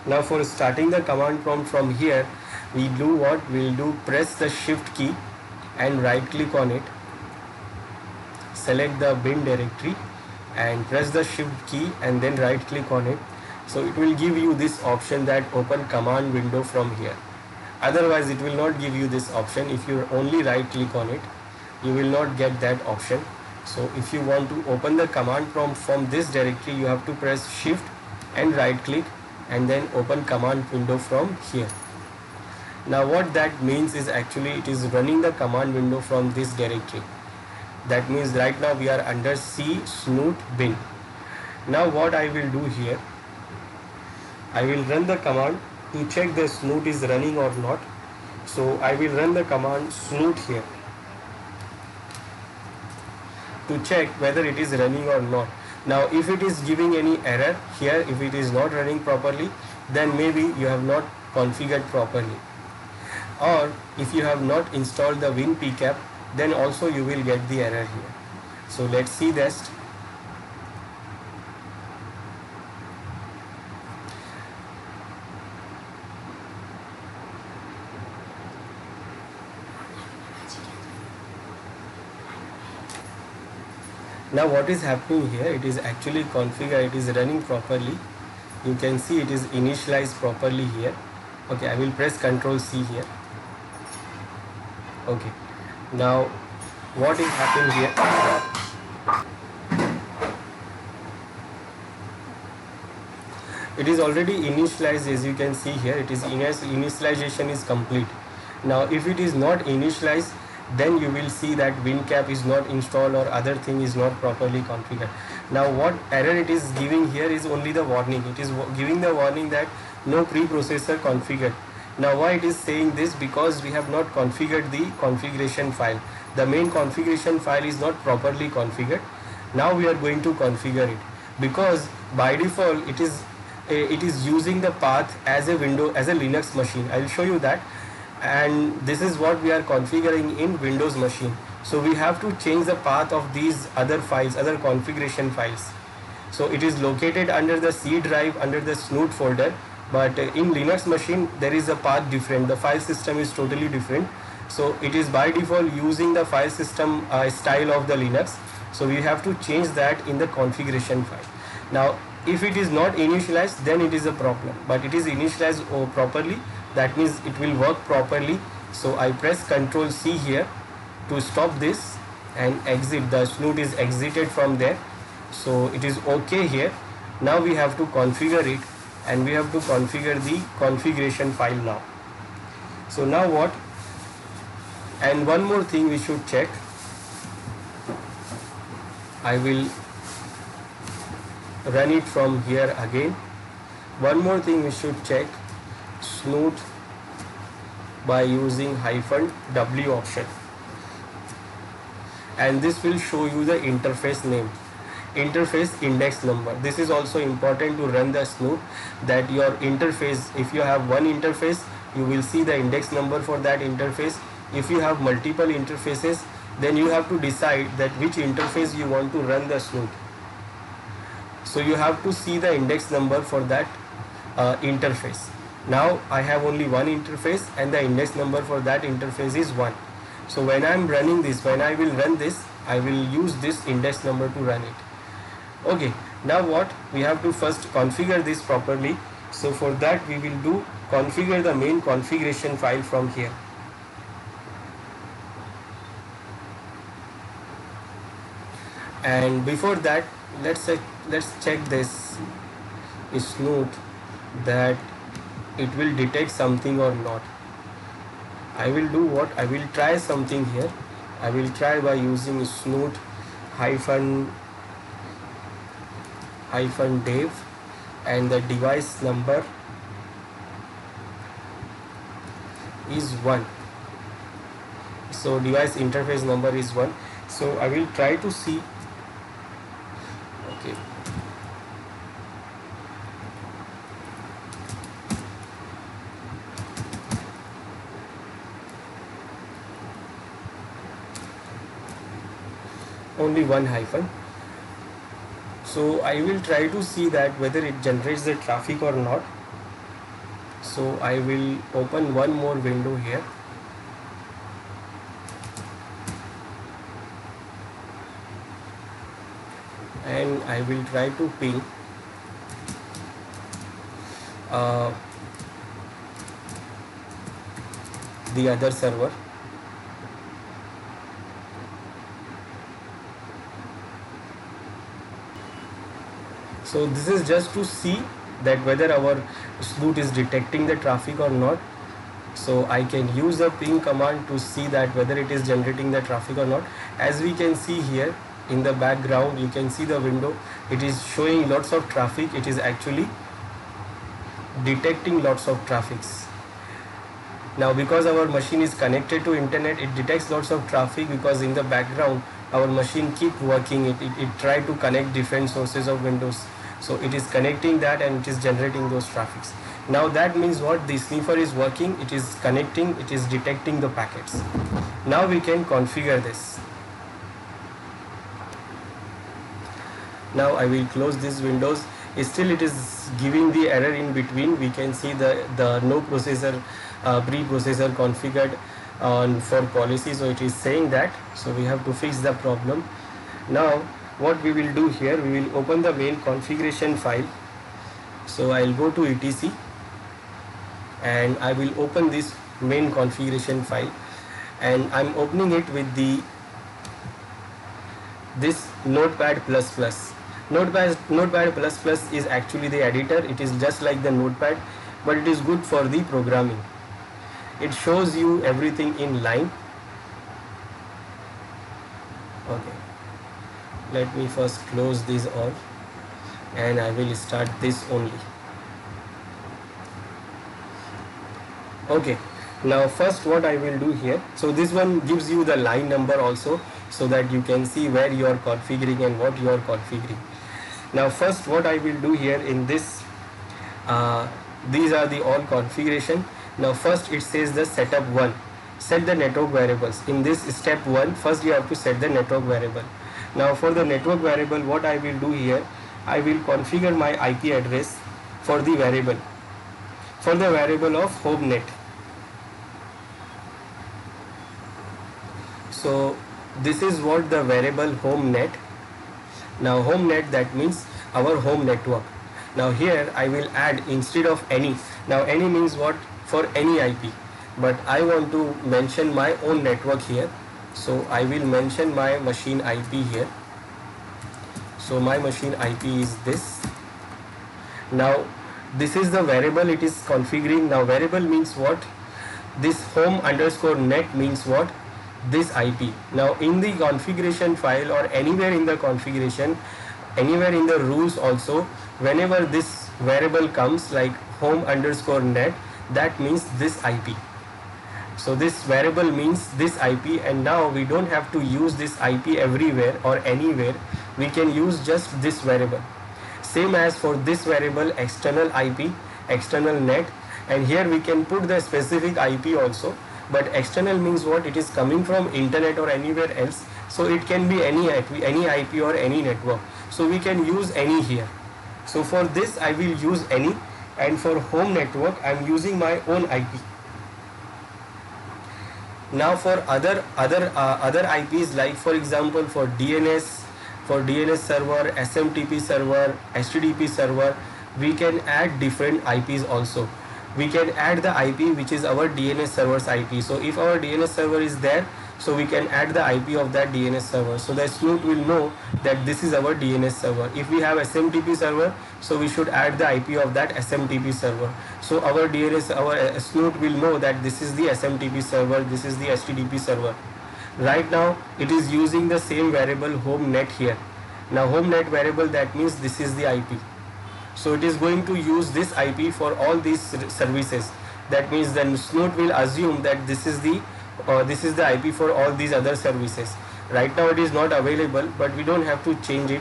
Now for starting the command prompt from here, we do what? We'll do press the shift key and right click on it, select the bin directory and press the shift key and then right click on it. So it will give you this option that open command window from here. Otherwise it will not give you this option if you only right click on it. you will not get that option. So if you want to open the command prompt from this directory, you have to press shift and right click and then open command window from here. Now what that means is actually it is running the command window from this directory. That means right now we are under C snoot bin. Now what I will do here, I will run the command to check the snoot is running or not. So I will run the command snoot here to check whether it is running or not. Now if it is giving any error here, if it is not running properly, then maybe you have not configured properly, or if you have not installed the WinPcap, then also you will get the error here. So let's see this. Now what is happening here, it is actually configured, it is running properly. You can see it is initialized properly here. Okay, I will press Ctrl C here. Okay, now what is happening here, it is already initialized. As you can see here, it is initialization is complete. Now if it is not initialized, then you will see that WinCap is not installed or other thing is not properly configured. Now what error it is giving here is only the warning. It is giving the warning that no preprocessor configured. Now why it is saying this? Because we have not configured the configuration file. The main configuration file is not properly configured. Now we are going to configure it, because by default it is using the path as a window, as a Linux machine. I will show you that. And this is what we are configuring in Windows machine. So we have to change the path of these other files, other configuration files. So it is located under the C drive, under the snoot folder, but in Linux machine there is a path different. The file system is totally different. So it is by default using the file system style of the Linux. So we have to change that in the configuration file. Now if it is not initialized, then it is a problem, but it is initialized properly. That means it will work properly. So I press Ctrl C here to stop this and exit. The snoot is exited from there, so it is okay here. Now we have to configure it, and we have to configure the configuration file now. So now what? And one more thing we should check. I will run it from here again. One more thing we should check, snoot by using -w option, and this will show you the interface name, interface index number. This is also important to run the snoot, that your interface, if you have one interface, you will see the index number for that interface. If you have multiple interfaces, then you have to decide that which interface you want to run the snoot. So you have to see the index number for that interface. Now I have only one interface, and the index number for that interface is 1. So when I am running this, when I will run this, I will use this index number to run it. Okay, now what? We have to first configure this properly. So for that we will do configure the main configuration file from here. And before that, let's check this snoot, that it will detect something or not. I will do what? I will try something here. I will try by using snoot -dev, and the device number is 1. So device interface number is 1. So I will try to see. Okay, only one hyphen. So I will try to see that whether it generates the traffic or not. So I will open one more window here. And I will try to ping the other server. So this is just to see that whether our snoot is detecting the traffic or not. So I can use the ping command to see that whether it is generating the traffic or not. As we can see here in the background, you can see the window, it is showing lots of traffic. It is actually detecting lots of traffics. Now because our machine is connected to internet, it detects lots of traffic because in the background our machine keep working. It try to connect different sources of windows. So it is connecting that and it is generating those traffics. Now that means what? The sniffer is working, it is connecting, it is detecting the packets. Now we can configure this. Now I will close these windows. Still it is giving the error in between. We can see the no processor pre-processor configured for policy, so it is saying that. So we have to fix the problem. Now what we will do here, we will open the main configuration file. So I'll go to etc and I will open this main configuration file, and I'm opening it with this Notepad++. Notepad++ is actually the editor. It is just like the Notepad, but it is good for the programming. It shows you everything in line. Okay, let me first close this all and I will start this only. Okay, now first what I will do here, so this one gives you the line number also, so that you can see where you are configuring and what you are configuring. Now first what I will do here in this, these are the all configuration. Now first it says the setup 1, set the network variables. In this step 1, first you have to set the network variable. Now for the network variable, what I will do here, I will configure my IP address for the variable, for the variable of home net. So this is what the variable home net. Now home net, that means our home network. Now here I will add instead of any. Now any means what? For any IP, but I want to mention my own network here. So I will mention my machine IP here. So my machine IP is this. Now this is the variable it is configuring. Now variable means what? This home underscore net means what? This IP. Now in the configuration file or anywhere in the configuration, anywhere in the rules also, whenever this variable comes like home underscore net, that means this IP. So this variable means this IP, and now we don't have to use this IP everywhere or anywhere. We can use just this variable. Same as for this variable external IP, external net, and here we can put the specific IP also. But external means what? It is coming from internet or anywhere else. So it can be any IP or any network. So we can use any here. So for this I will use any, and for home network I am using my own IP. Now for other IPs, like for example for DNS server, SMTP server, HTTP server, we can add different IPs also. We can add the IP which is our DNS server's IP. So if our DNS server is there, so we can add the IP of that DNS server. So the snoot will know that this is our DNS server. If we have SMTP server, so we should add the IP of that SMTP server. So our snoot will know that this is the SMTP server, this is the HTTP server. Right now it is using the same variable home net here. Now home net variable, that means this is the IP. So it is going to use this IP for all these services. That means the snoot will assume that this is the IP for all these other services. Right now it is not available, but we don't have to change it.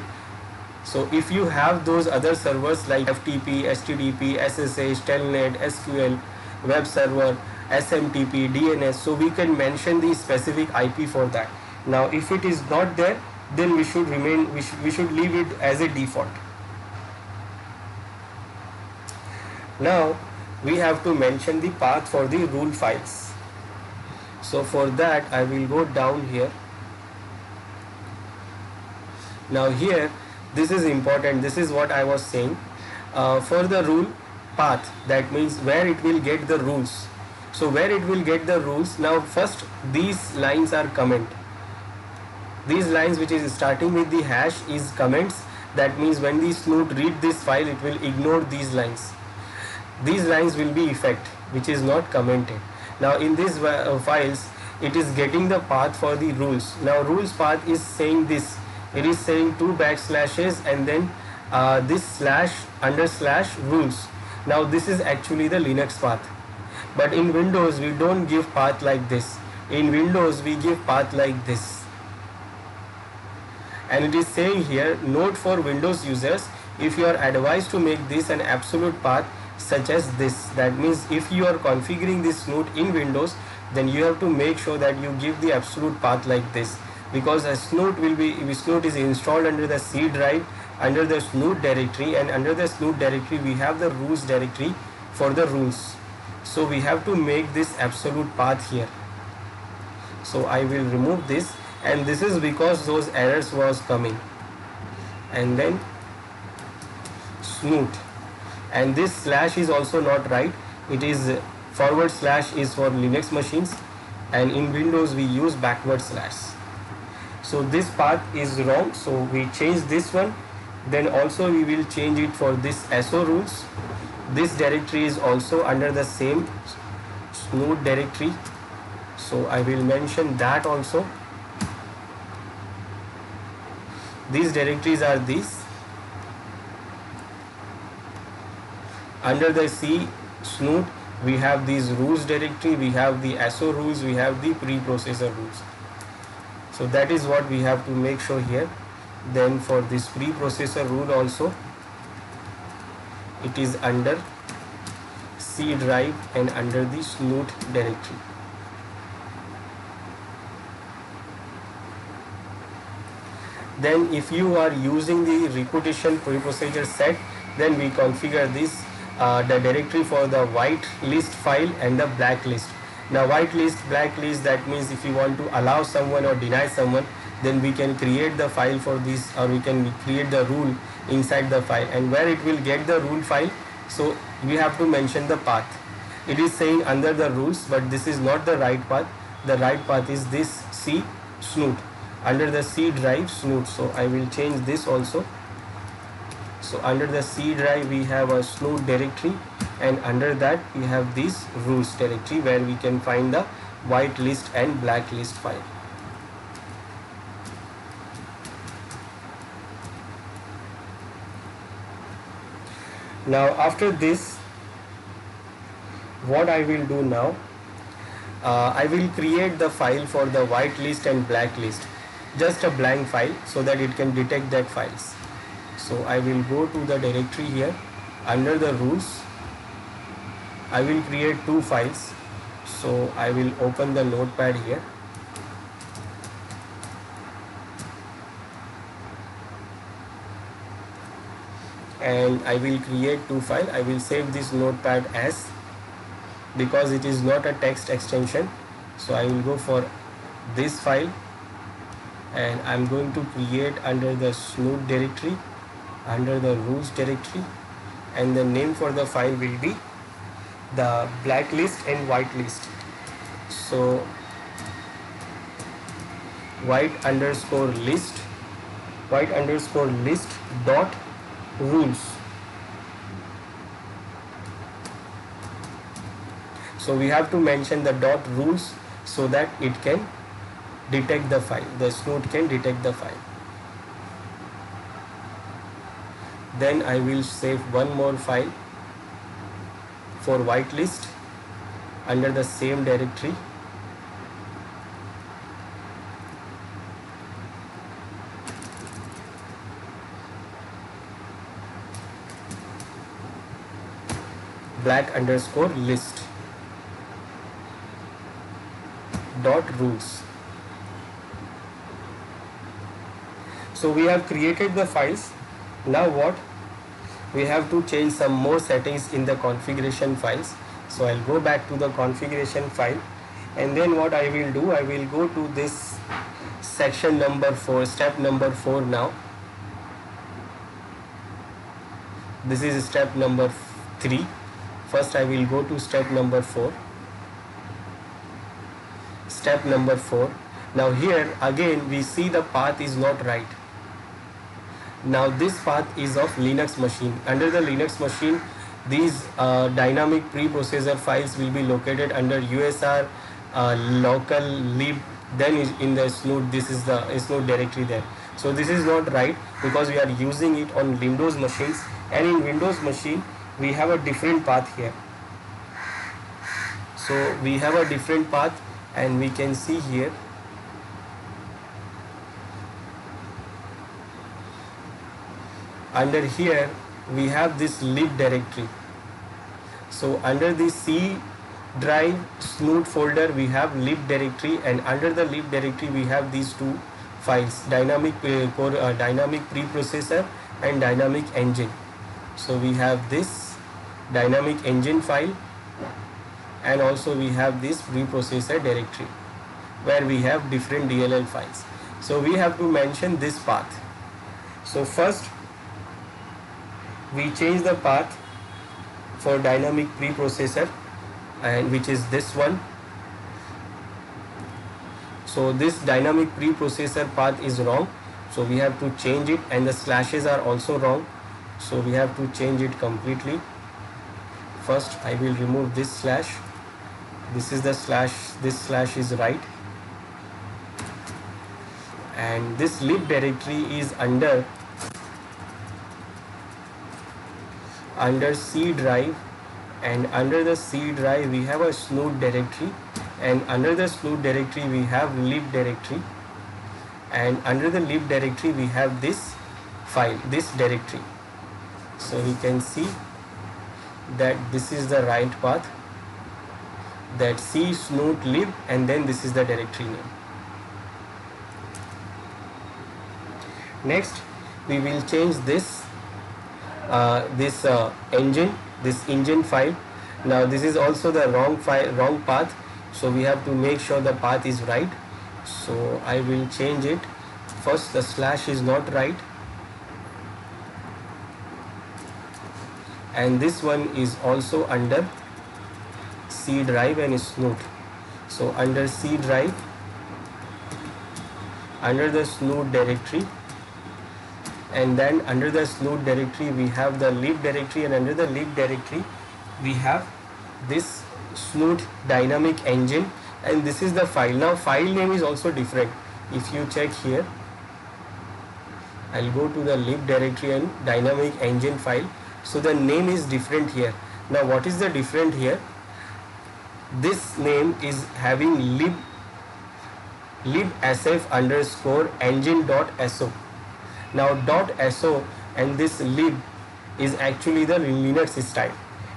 So if you have those other servers like FTP, HTTP, SSH, Telnet, SQL, web server, SMTP, DNS, so we can mention the specific IP for that. Now if it is not there, then we should leave it as a default. Now we have to mention the path for the rule files. So for that I will go down here. Now here, this is important. This is what I was saying. For the rule path, that means where it will get the rules. So where it will get the rules, now first these lines are comment. These lines which is starting with the hash is comments, That means when the snoot read this file, it will ignore these lines. These lines will be effect, which is not commented. Now in these files, it is getting the path for the rules. Now rules path is saying this. It is saying 2 backslashes and then this slash under slash rules. Now this is actually the Linux path. But in Windows, we don't give path like this. In Windows, we give path like this. And it is saying here, note for Windows users, if you are advised to make this an absolute path such as this. That means if you are configuring this snoot in Windows, then you have to make sure that you give the absolute path like this, because a snoot is installed under the C drive under the snoot directory, and under the snoot directory we have the rules directory for the rules. So we have to make this absolute path here. So I will remove this, and this is because those errors was coming. And then snoot, and this slash is also not right. It is forward slash is for Linux machines, and in Windows we use backward slash. So this path is wrong, so we change this one. Then also we will change it for this SO rules. This directory is also under the same snoot directory, so I will mention that also. These directories are these. Under the C snoot, we have these rules directory, we have the SO rules, we have the preprocessor rules. So that is what we have to make sure here. Then for this preprocessor rule also, it is under C drive and under the snoot directory. Then if you are using the repetition preprocessor set, then we configure this the directory for the white list file and the black list. Now white list, black list, that means if you want to allow someone or deny someone, then we can create the file for this, or we can create the rule inside the file, and where it will get the rule file, so we have to mention the path. It is saying under the rules, but this is not the right path. The right path is this C snoot, under the C drive snoot. So I will change this also. So under the C drive we have a snoot directory, and under that we have this rules directory where we can find the white list and black list file. Now after this, what I will do now, I will create the file for the white list and black list, just a blank file, so that it can detect that files. So I will go to the directory here. Under the rules, I will create two files. So I will open the notepad here. And I will create two files. I will save this notepad as, because it is not a text extension. So I will go for this file, and I am going to create under the snoot directory, under the rules directory, and the name for the file will be the black list and white list. So white underscore list dot rules. So we have to mention the dot rules so that it can detect the file, the snoot can detect the file. Then I will save one more file for whitelist under the same directory. Black underscore list dot rules. So we have created the files. Now what? We have to change some more settings in the configuration files. So I'll go back to the configuration file, and then what I will do, I will go to this section number 4, step number 4 now. This is step number 3. First I will go to step number 4. Step number 4. Now here again we see the path is not right. Now this path is of Linux machine. Under the Linux machine, these dynamic preprocessor files will be located under USR local lib. Then in the snoot, this is the snoot directory there. So this is not right because we are using it on Windows machines, and in Windows machine we have a different path here. So we have a different path, and we can see here under here we have this lib directory. So under the C drive snoot folder we have lib directory, and under the lib directory we have these two files, dynamic dynamic preprocessor and dynamic engine. So we have this dynamic engine file, and also we have this preprocessor directory where we have different DLL files. So we have to mention this path. So first we change the path for dynamic preprocessor, and which is this one. So this dynamic preprocessor path is wrong, so we have to change it, and the slashes are also wrong, so we have to change it completely. First I will remove this slash. This is the slash, this slash is right, and this lib directory is under C drive, and under the C drive we have a snoot directory, and under the snoot directory we have lib directory, and under the lib directory we have this file, this directory. So we can see that this is the right path, that C snoot lib, and then this is the directory name. Next we will change this engine file. Now this is also the wrong path, so we have to make sure the path is right. So I will change it. First the slash is not right, and this one is also under C drive and snoot. So under C drive, under the snoot directory, and then under the snoot directory we have the lib directory, and under the lib directory we have this snoot dynamic engine, and this is the file. Now file name is also different. If you check here, I'll go to the lib directory and dynamic engine file. So the name is different here. Now what is the different here? This name is having libsf underscore engine.so. Now .so and this lib is actually the Linux style.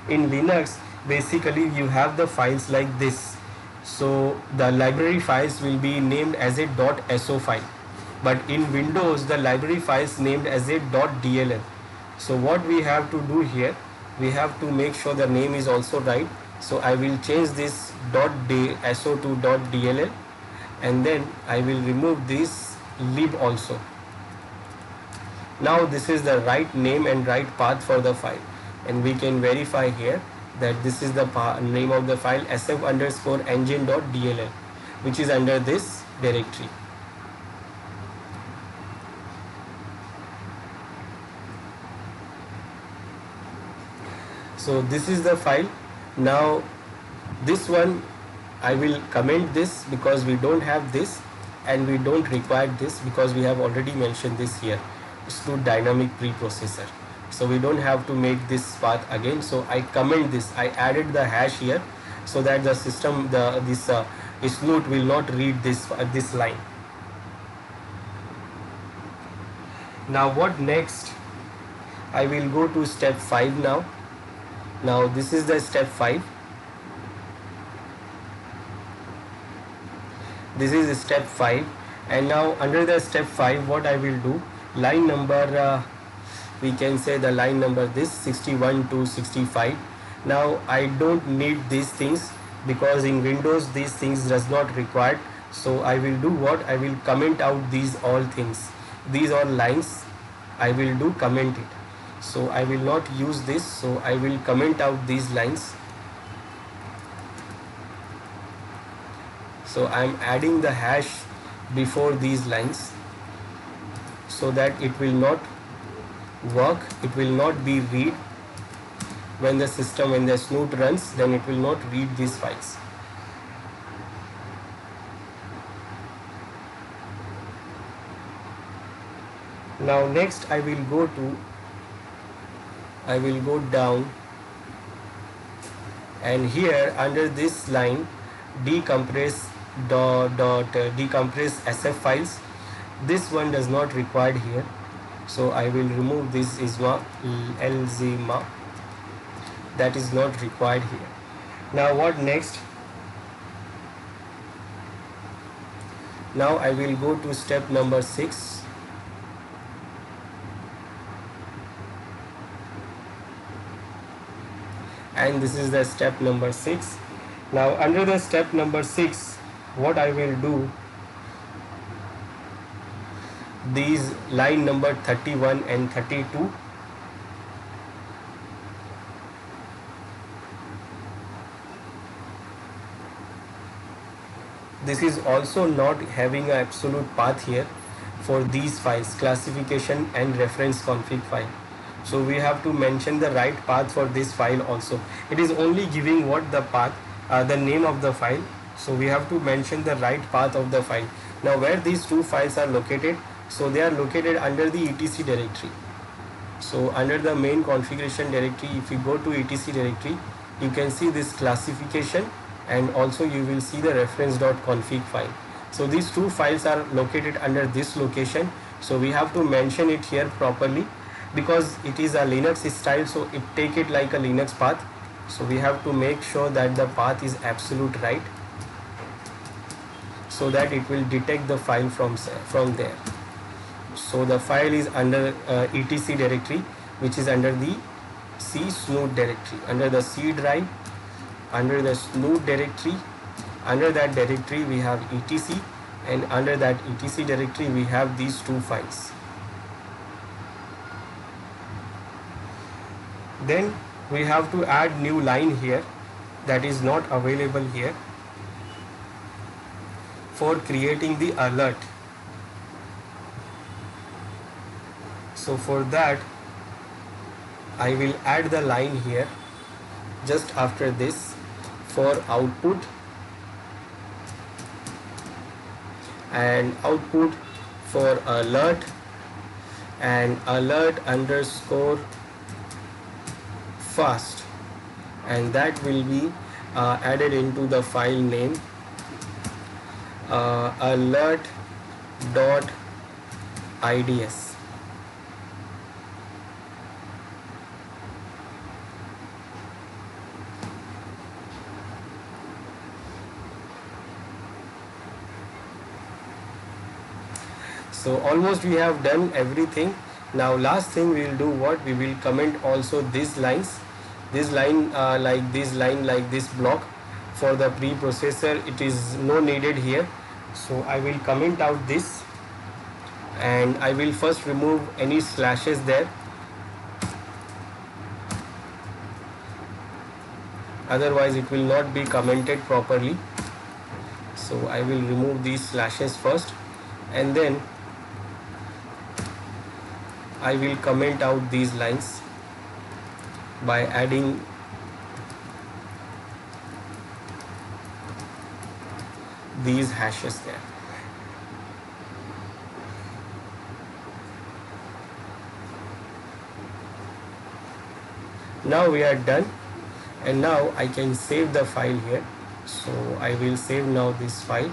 In Linux basically you have the files like this. So the library files will be named as a .so file, but in Windows the library files named as a .dll. So what we have to do here, we have to make sure the name is also right. So I will change this .so to .dll, and then I will remove this lib also. Now this is the right name and right path for the file, and we can verify here that this is the name of the file, sf underscore engine.dll, which is under this directory. So this is the file. Now this one I will comment this because we don't have this, and we don't require this because we have already mentioned this here. Snoot dynamic preprocessor. So we don't have to make this path again. So I comment this. I added the hash here so that the system, this snoot will not read this line. Now what next? I will go to step 5 now. Now this is the step 5. This is step 5, and now under the step 5 what I will do, line number we can say the line number this 61 to 65. Now I don't need these things because in Windows these things does not required. So I will do what, I will comment out these all things, these all lines I will do comment it. So I will not use this, so I will comment out these lines. So I am adding the hash before these lines so that it will not work, it will not be read when the system, when the snoot runs, then it will not read these files. Now next I will go down, and here under this line decompress decompress SF files, this one does not required here, so I will remove this ISMA LZMA, that is not required here. Now what next? Now I will go to step number 6. And this is the step number 6. Now under the step number 6, what I will do, these line number 31 and 32, this is also not having an absolute path here for these files, classification and reference config file. So we have to mention the right path for this file also. It is only giving what the path, the name of the file. So we have to mention the right path of the file. Now where these two files are located, so they are located under the etc directory. So under the main configuration directory, if you go to etc directory, you can see this classification, and also you will see the reference.config file. So these two files are located under this location. So we have to mention it here properly, because it is a Linux style, so it take it like a Linux path. So we have to make sure that the path is absolute right, so that it will detect the file from there. So the file is under etc directory, which is under the C snoot directory, under the C drive, under the snoot directory. Under that directory we have etc, and under that etc directory we have these two files. Then we have to add new line here that is not available here for creating the alert. So for that I will add the line here just after this for output, and output for alert, and alert underscore fast, and that will be added into the file name alert.ids. So almost we have done everything. Now last thing we will do, what we will comment also these lines, this line like this line, like this block for the preprocessor, it is no needed here. So I will comment out this, and I will first remove any slashes there, otherwise it will not be commented properly. So I will remove these slashes first, and then I will comment out these lines by adding these hashes there. Now we are done, and now I can save the file here. So I will save now this file,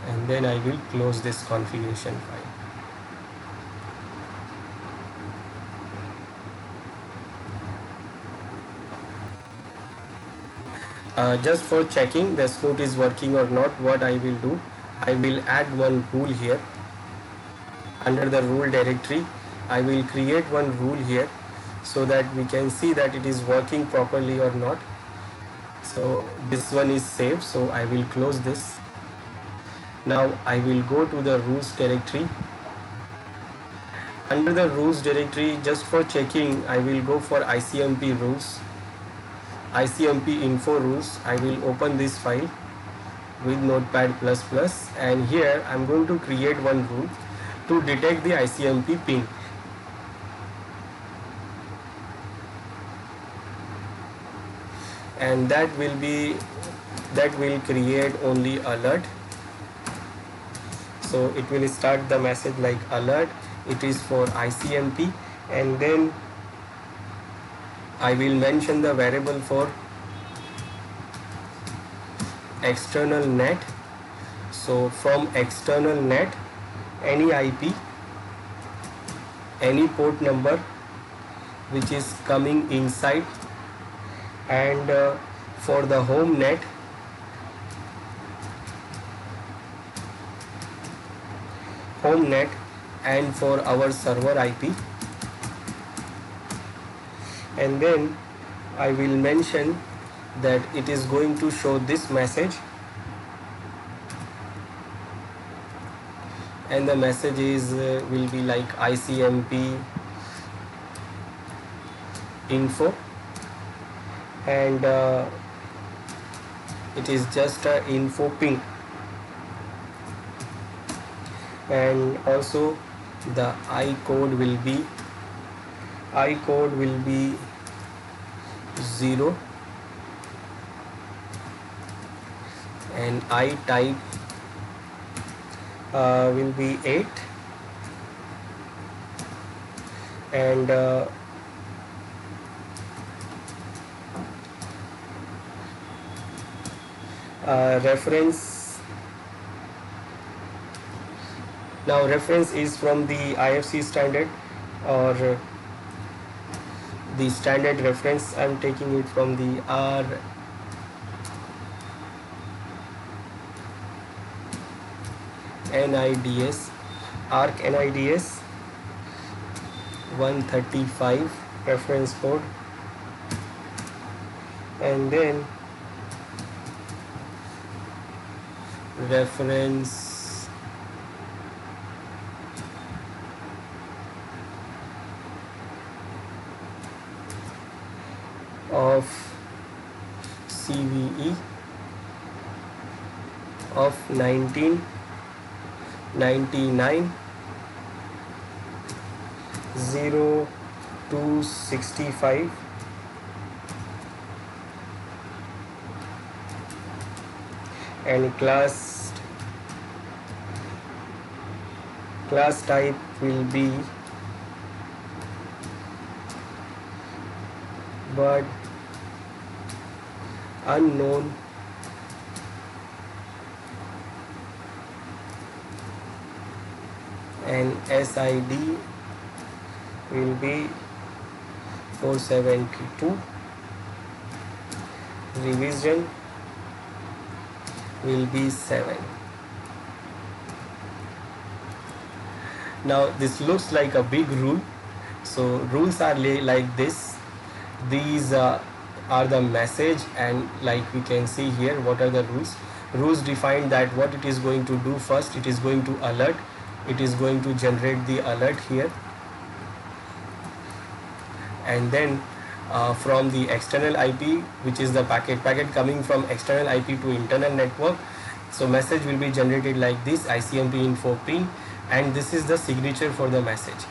and then I will close this configuration file. Just for checking the snoot is working or not, what I will do, I will add one rule here. Under the rule directory, I will create one rule here so that we can see that it is working properly or not. So this one is saved, so I will close this. Now I will go to the rules directory. Under the rules directory, just for checking, I will go for ICMP rules. ICMP info rules. I will open this file with Notepad++, and here I am going to create one rule to detect the ICMP ping. and that will create only alert. So it will start the message like alert, it is for ICMP, and then I will mention the variable for external net. So from external net, any IP, any port number which is coming inside, and for the home net, and for our server IP, and then I will mention that it is going to show this message, and the message is will be like ICMP info, and it is just a info ping, and also the I code will be 0, and I type will be 8, and reference. Now reference is from the IFC standard, or the standard reference. I'm taking it from the NIDS, ARC NIDS 135 reference code, and then reference of CVE of 1999 0265, and class type will be but unknown, and SID will be 472, revision will be 7. Now this looks like a big rule. So rules are like this. These are the message, and like we can see here, what are the rules. Rules define that what it is going to do. First, it is going to alert, it is going to generate the alert here, and then from the external IP, which is the packet coming from external IP to internal network, so message will be generated like this, ICMP info ping, and this is the signature for the message.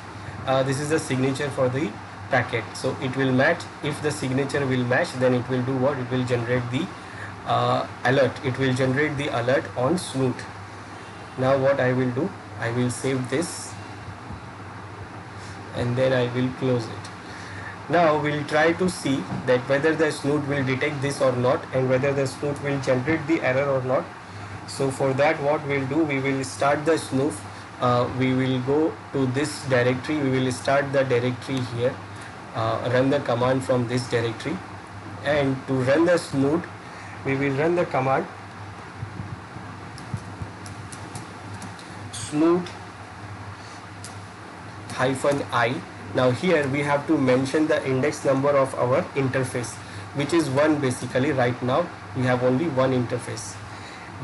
This is the signature for the packet. So it will match. If the signature will match, then it will do what? It will generate the alert. It will generate the alert on Snoot. Now what I will do, I will save this, and then I will close it. Now we'll try to see that whether the Snoot will detect this or not, and whether the Snoot will generate the error or not. So for that, what we'll do, we will start the snoof. We will go to this directory, we will start the directory here, run the command from this directory, and to run the Snoot, we will run the command snoot -i. Now here we have to mention the index number of our interface, which is 1. Basically right now we have only one interface.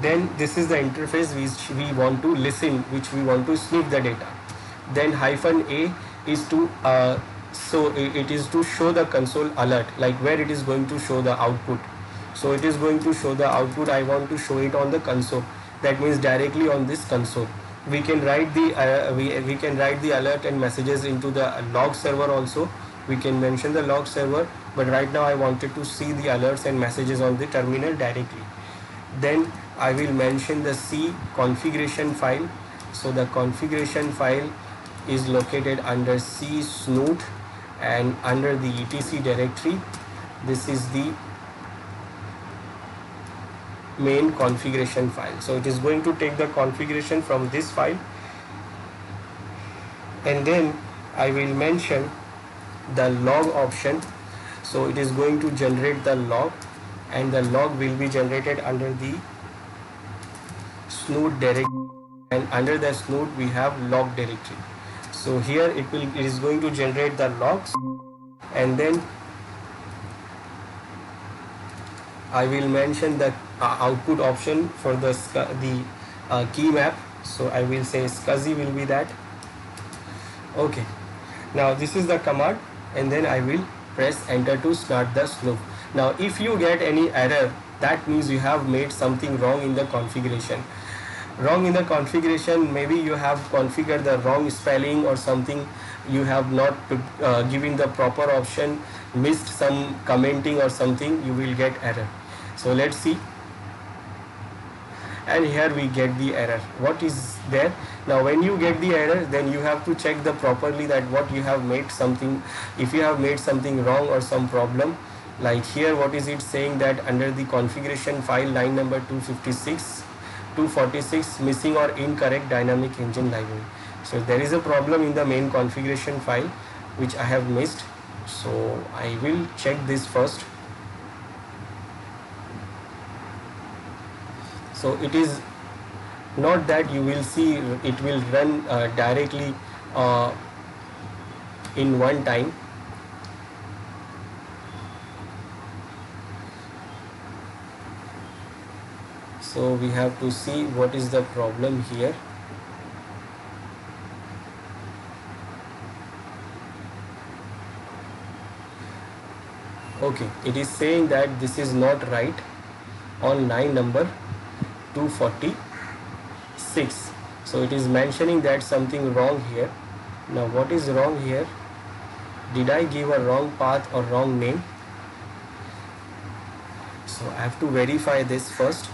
Then this is the interface which we want to listen, which we want to sniff the data. Then -a is to so it is to show the console alert, like where it is going to show the output. So it is going to show the output. I want to show it on the console. That means directly on this console. We can write the alert and messages into the log server also. We can mention the log server but right now I wanted to see the alerts and messages on the terminal directly. Then I will mention the C configuration file. So the configuration file is located under C snoot and under the etc directory. This is the main configuration file. So it is going to take the configuration from this file, and then I will mention the log option. So it is going to generate the log, and the log will be generated under the snoot directory, and under the snoot we have log directory. So here it is going to generate the logs, and then I will mention the output option for the key map. So I will say SCSI will be that. Okay, now this is the command, and then I will press enter to start the snoop. Now if you get any error, that means you have made something wrong in the configuration. Wrong in the configuration, maybe you have configured the wrong spelling or something, you have not given the proper option, missed some commenting or something, you will get error. So let's see, and here we get the error. What is there? Now when you get the error, then you have to check the properly that what you have made something, if you have made something wrong or some problem. Like here, what is it saying, that under the configuration file line number 246 missing or incorrect dynamic engine library. So there is a problem in the main configuration file which I have missed. So I will check this first. So it is not that you will see it will run directly in one time. So we have to see what is the problem here. Okay, it is saying that this is not right on line number 246. So it is mentioning that something wrong here. Now what is wrong here? Did I give a wrong path or wrong name? So I have to verify this first.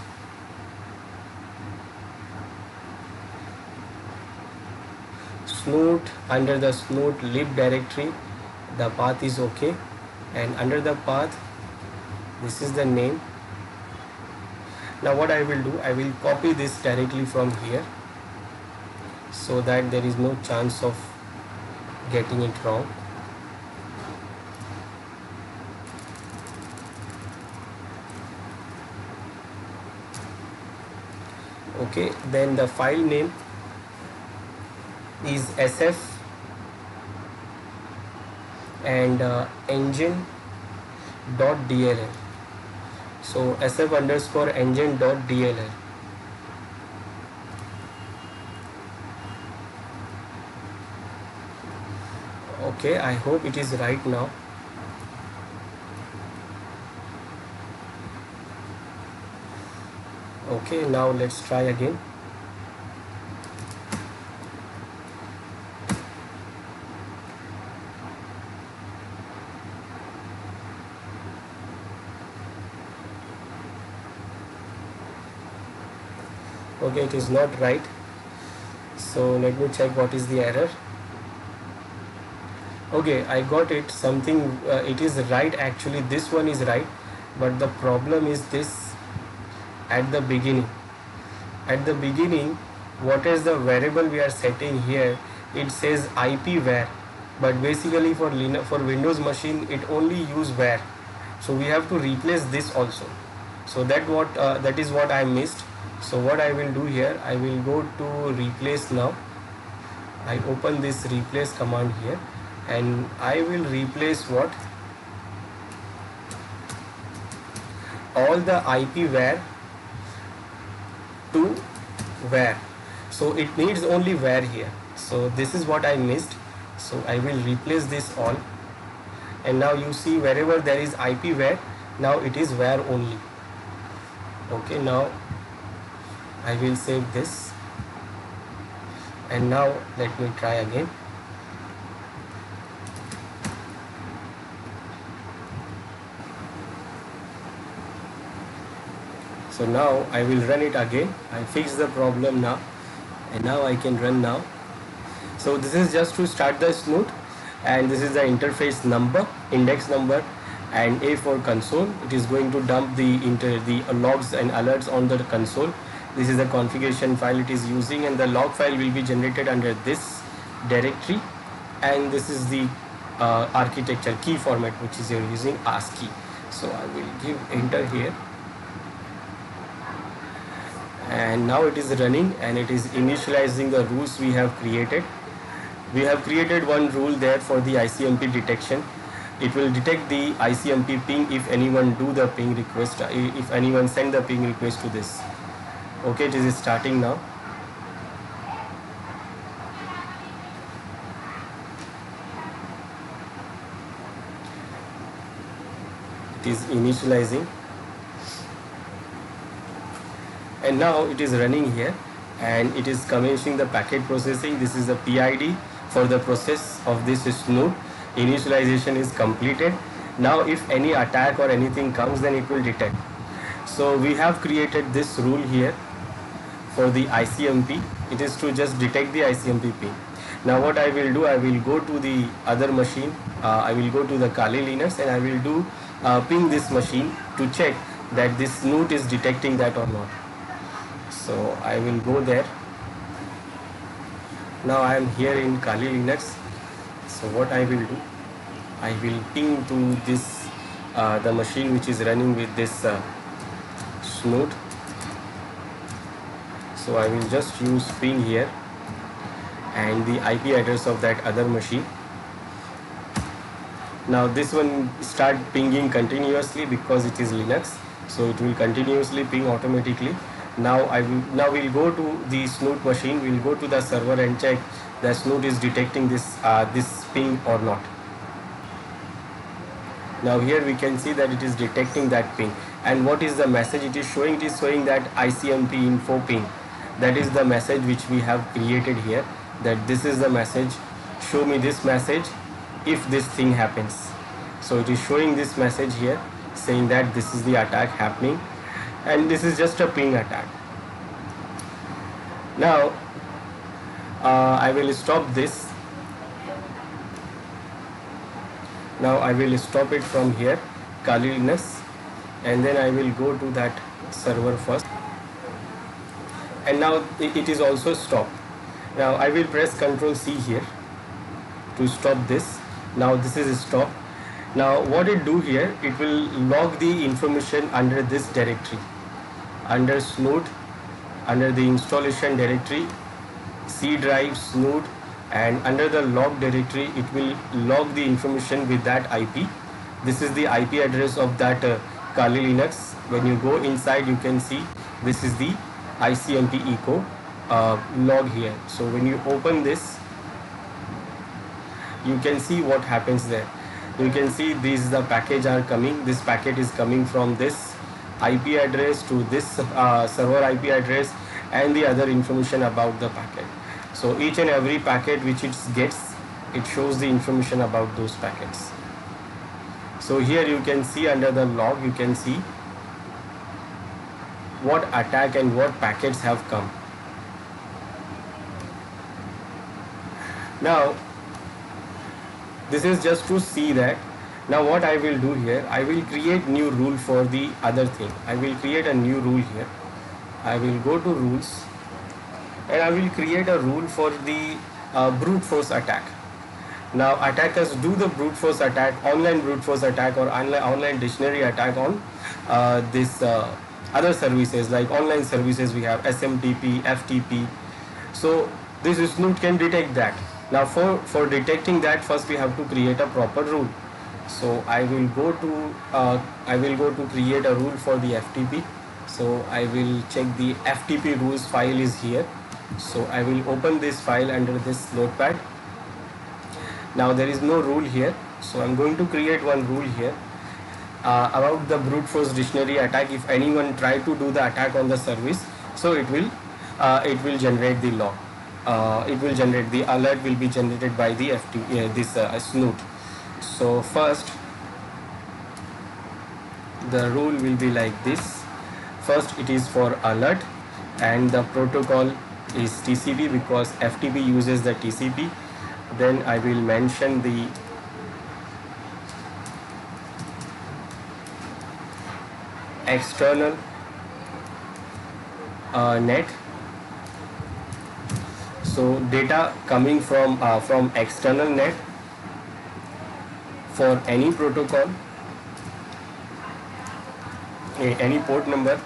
Snoot, under the snoot lib directory, the path is okay, and under the path, this is the name. Now what I will do, I will copy this directly from here so that there is no chance of getting it wrong. Okay, then the file name is sf and engine.dll. So sf underscore engine.dll. Okay, I hope it is right now. Okay, now let's try again. Okay, it is not right. So let me check what is the error. Okay, I got it. Something it is right actually. This one is right, but the problem is this. At the beginning, what is the variable we are setting here? It says IP_var, but basically for Windows machine it only use var. So we have to replace this also. So that is what I missed. So what I will do here, I will go to replace now. I open this replace command here, and I will replace what? All the IP_var to var. So it needs only var here. So this is what I missed. So I will replace this all, and now you see wherever there is IP_var, now it is var only. Okay, now I will save this, and now let me try again. So now I will run it again. I fix the problem now, and now I can run now. So this is just to start the snoot, and this is the interface number, index number, and A for console. It is going to dump the logs and alerts on the console. This is the configuration file it is using, and the log file will be generated under this directory, and this is the architecture key format which is using ASCII. So I will give enter here, and now it is running and it is initializing the rules we have created. We have created one rule there for the ICMP detection. It will detect the ICMP ping if anyone do the ping request, if anyone send the ping request to this. Okay, it is starting now. It is initializing, and now it is running here, and it is commencing the packet processing. This is the PID for the process of this snoot. Initialization is completed. Now if any attack or anything comes, then it will detect. So we have created this rule here for the ICMP. It is to just detect the ICMP ping. Now what I will do, I will go to the other machine. I will go to the Kali Linux, and I will do ping this machine to check that this snoot is detecting that or not. So I will go there. Now I am here in Kali Linux. So what I will do, I will ping to this the machine which is running with this snoot. So I will just use ping here and the IP address of that other machine. Now this one start pinging continuously because it is Linux, so it will continuously ping automatically. Now we'll go to the snoot machine. We'll go to the server and check the snoot is detecting this ping or not. Now here we can see that it is detecting that ping. And what is the message it is showing? It is showing that ICMP info ping. That is the message which we have created here. That this is the message. Show me this message if this thing happens. So it is showing this message here saying that this is the attack happening, and this is just a ping attack. Now I will stop this. Now I will stop it from here, Kali Linux, and then I will go to that server first. And now it is also stopped. Now I will press Ctrl C here to stop this. Now this is stopped. Now what it do here, it will log the information under this directory, under snoot, under the installation directory, C drive snoot, and under the log directory it will log the information with that IP. This is the IP address of that Kali Linux. When you go inside, you can see this is the ICMP echo log here. So when you open this, you can see what happens there. You can see these the package are coming. This packet is coming from this IP address to this server IP address and the other information about the packet. So each and every packet which it gets, it shows the information about those packets. So here you can see under the log, you can see what attack and what packets have come. Now this is just to see that. Now what I will do here, I will create new rule for the other thing. I will create a new rule here. I will go to rules and I will create a rule for the brute force attack. Now attackers do the brute force attack, online brute force attack or online dictionary attack on this other services like online services. We have SMTP, FTP. So this snoot can detect that. Now for detecting that, first we have to create a proper rule. So I will go to create a rule for the FTP. So I will check the FTP rules file is here. So I will open this file under this notepad. Now there is no rule here, so I'm going to create one rule here about the brute force dictionary attack. If anyone try to do the attack on the service, so it will generate the log. It will generate the alert will be generated by the this snoot. So first the rule will be like this. First it is for alert, and the protocol is TCP because FTP uses the TCP. Then I will mention the external net. So data coming from external net for any protocol, any port number,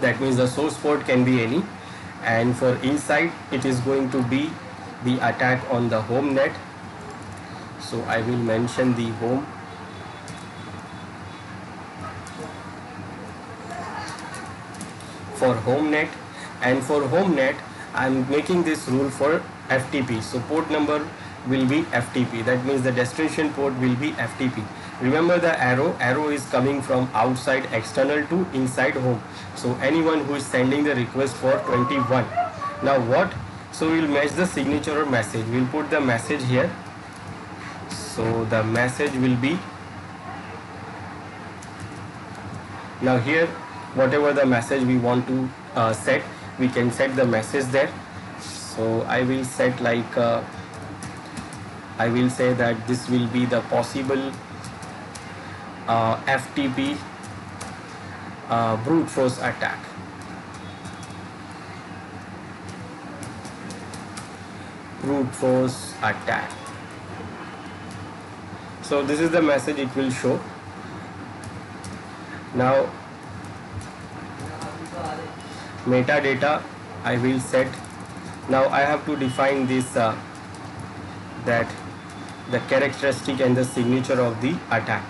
that means the source port can be any, and for inside it is going to be the attack on the home net. So I will mention the home. For home net, and for home net I am making this rule for FTP. So port number will be FTP, that means the destination port will be FTP. Remember the arrow is coming from outside external to inside home. So anyone who is sending the request for 21. Now what? So we'll match the signature or message. We'll put the message here. So the message will be, now here whatever the message we want to set, we can set the message there. So I will set like I will say that this will be the possible FTP brute force attack. Brute force attack. So this is the message it will show. Now metadata I will set. Now I have to define this that the characteristic and the signature of the attack.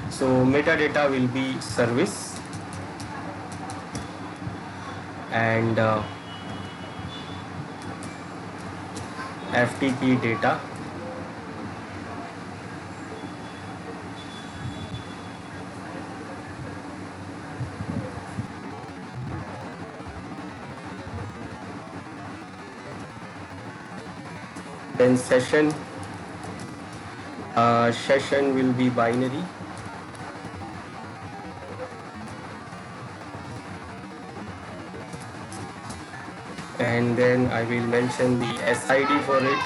So metadata will be service, and FTP data, then session will be binary, and then I will mention the SID for it.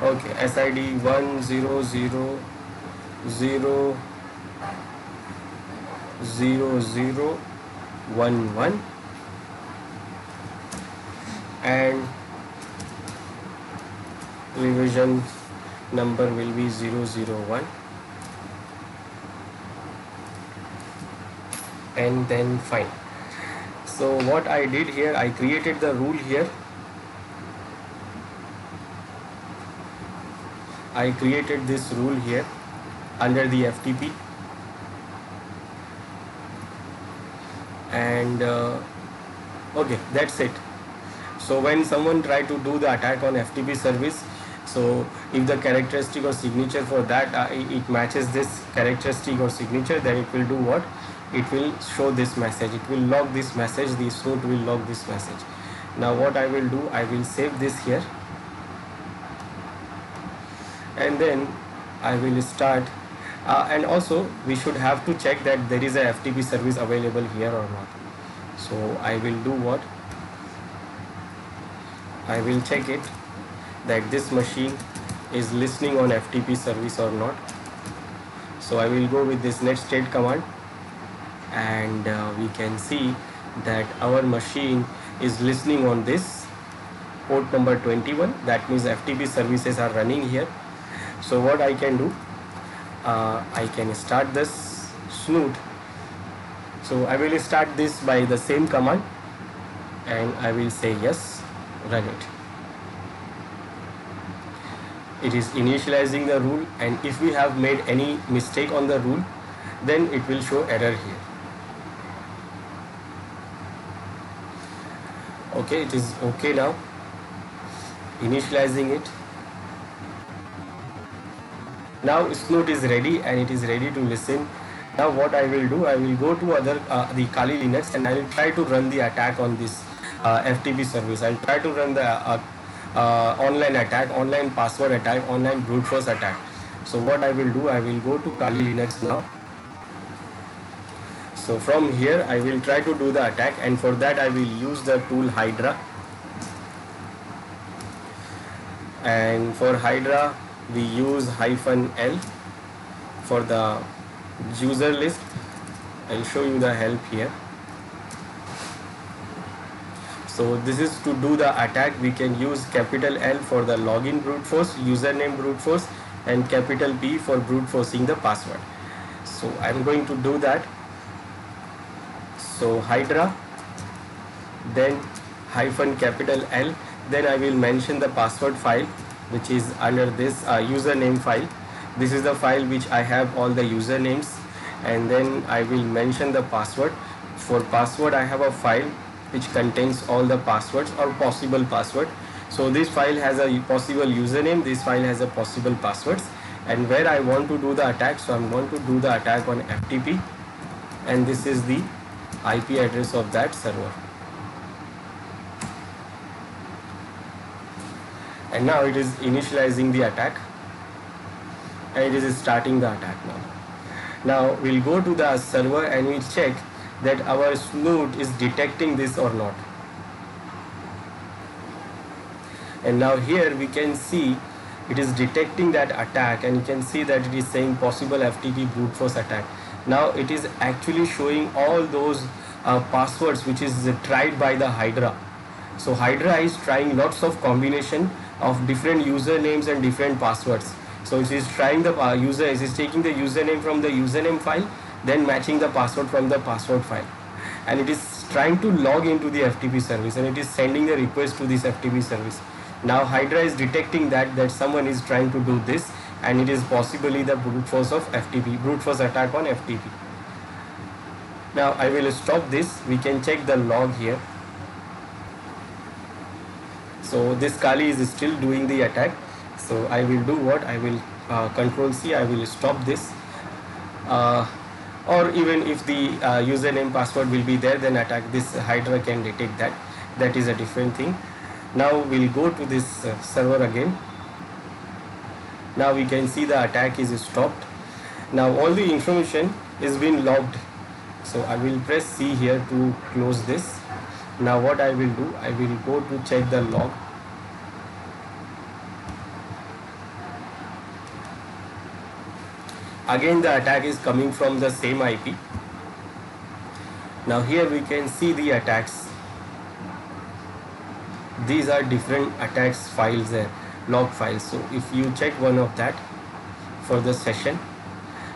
Okay, SID 1000011, and revision number will be 001. And then fine. So what I did here, I created the rule here. I created this rule here under the FTP, and okay, that's it. So when someone try to do the attack on FTP service, so if the characteristic or signature for that it matches this characteristic or signature, then it will do what? It will show this message, it will log this message, the snoot will log this message. Now what I will do, I will save this here, and then I will start and also we should have to check that there is a FTP service available here or not. So I will do what? I will check it that this machine is listening on FTP service or not. So I will go with this netstate command, and we can see that our machine is listening on this port number 21. That means FTP services are running here. So what I can do, I can start this snoot. So I will start this by the same command, and I will say yes, run it. It is initializing the rule, and if we have made any mistake on the rule, then it will show error here. Okay, it is okay now, initializing it. Now snoot is ready and it is ready to listen. Now what I will do, I will go to the Kali Linux, and I will try to run the attack on this FTP service. I'll try to run the online attack, online password attack, online brute force attack. So what I will do, I will go to Kali Linux now. So from here I will try to do the attack, and for that I will use the tool Hydra. And for Hydra we use -L for the user list. I'll show you the help here. So this is to do the attack. We can use capital L for the login brute force, username brute force, and capital P for brute forcing the password. So I'm going to do that. So Hydra, then -L, then I will mention the password file, which is under this username file. This is the file which I have all the usernames, and then I will mention the password. For password I have a file which contains all the passwords or possible password. So this file has a possible username, this file has a possible passwords, and where I want to do the attack, so I'm going to do the attack on FTP, and this is the IP address of that server. And now it is initializing the attack, and it is starting the attack now. Now we'll go to the server and we'll check that our snoot is detecting this or not. And now here we can see it is detecting that attack, and you can see that it is saying possible FTP brute force attack. Now it is actually showing all those passwords which is tried by the Hydra. So Hydra is trying lots of combination of different usernames and different passwords. So it is trying the it is taking the username from the username file, then matching the password from the password file, and it is trying to log into the FTP service, and it is sending the request to this FTP service. Now Hydra is detecting that someone is trying to do this, and it is possibly the brute force of FTP, brute force attack on FTP. Now I will stop this. We can check the log here. So this Kali is still doing the attack. So I will do what? I will Control C. I will stop this. Or even if the username password will be there, then attack this Hydra can detect that. That is a different thing. Now we'll go to this server again. Now we can see the attack is stopped. Now all the information is being logged. So I will press C here to close this. Now what I will do, I will go to check the log. Again the attack is coming from the same IP. Now here we can see the attacks. These are different attacks files there, log files. So if you check one of that for the session,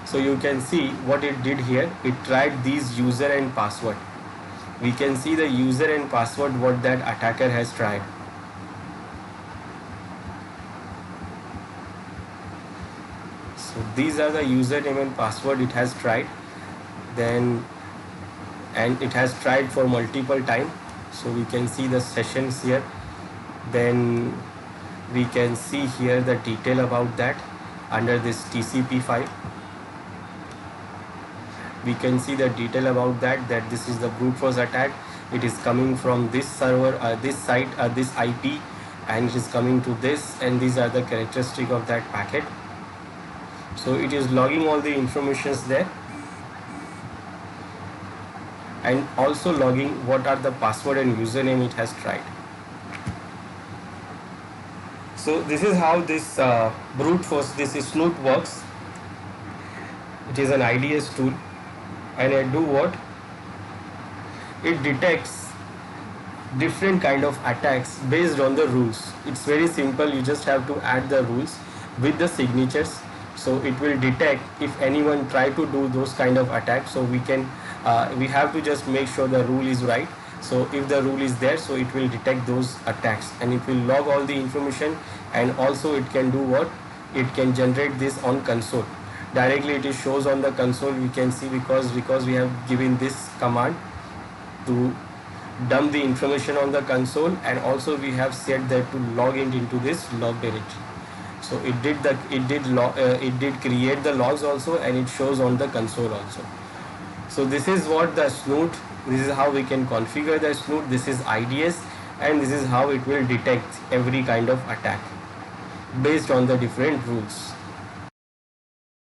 so you can see what it did here. It tried these user and password. We can see the user and password what that attacker has tried. So these are the username and password it has tried. Then, and it has tried for multiple time. So we can see the sessions here. Then we can see here the detail about that under this TCP file. We can see the detail about that this is the brute force attack. It is coming from this server, this site, this IP, and it is coming to this, and these are the characteristic of that packet. So it is logging all the informations there, and also logging what are the password and username it has tried. So this is how this brute force, this snoot works. It is an IDS tool, and I do what? It detects different kind of attacks based on the rules. It's very simple. You just have to add the rules with the signatures. So it will detect if anyone try to do those kind of attacks. So we can we have to just make sure the rule is right. So if the rule is there, so it will detect those attacks, and it will log all the information, and also it can do what? It can generate this on console. Directly it is shows on the console. We can see because we have given this command to dump the information on the console, and also we have set that to log it into this log directory. So it did create the logs also, and it shows on the console also. So this is what the snoot, this is how we can configure the snoot. This is IDS. and this is how it will detect every kind of attack based on the different rules.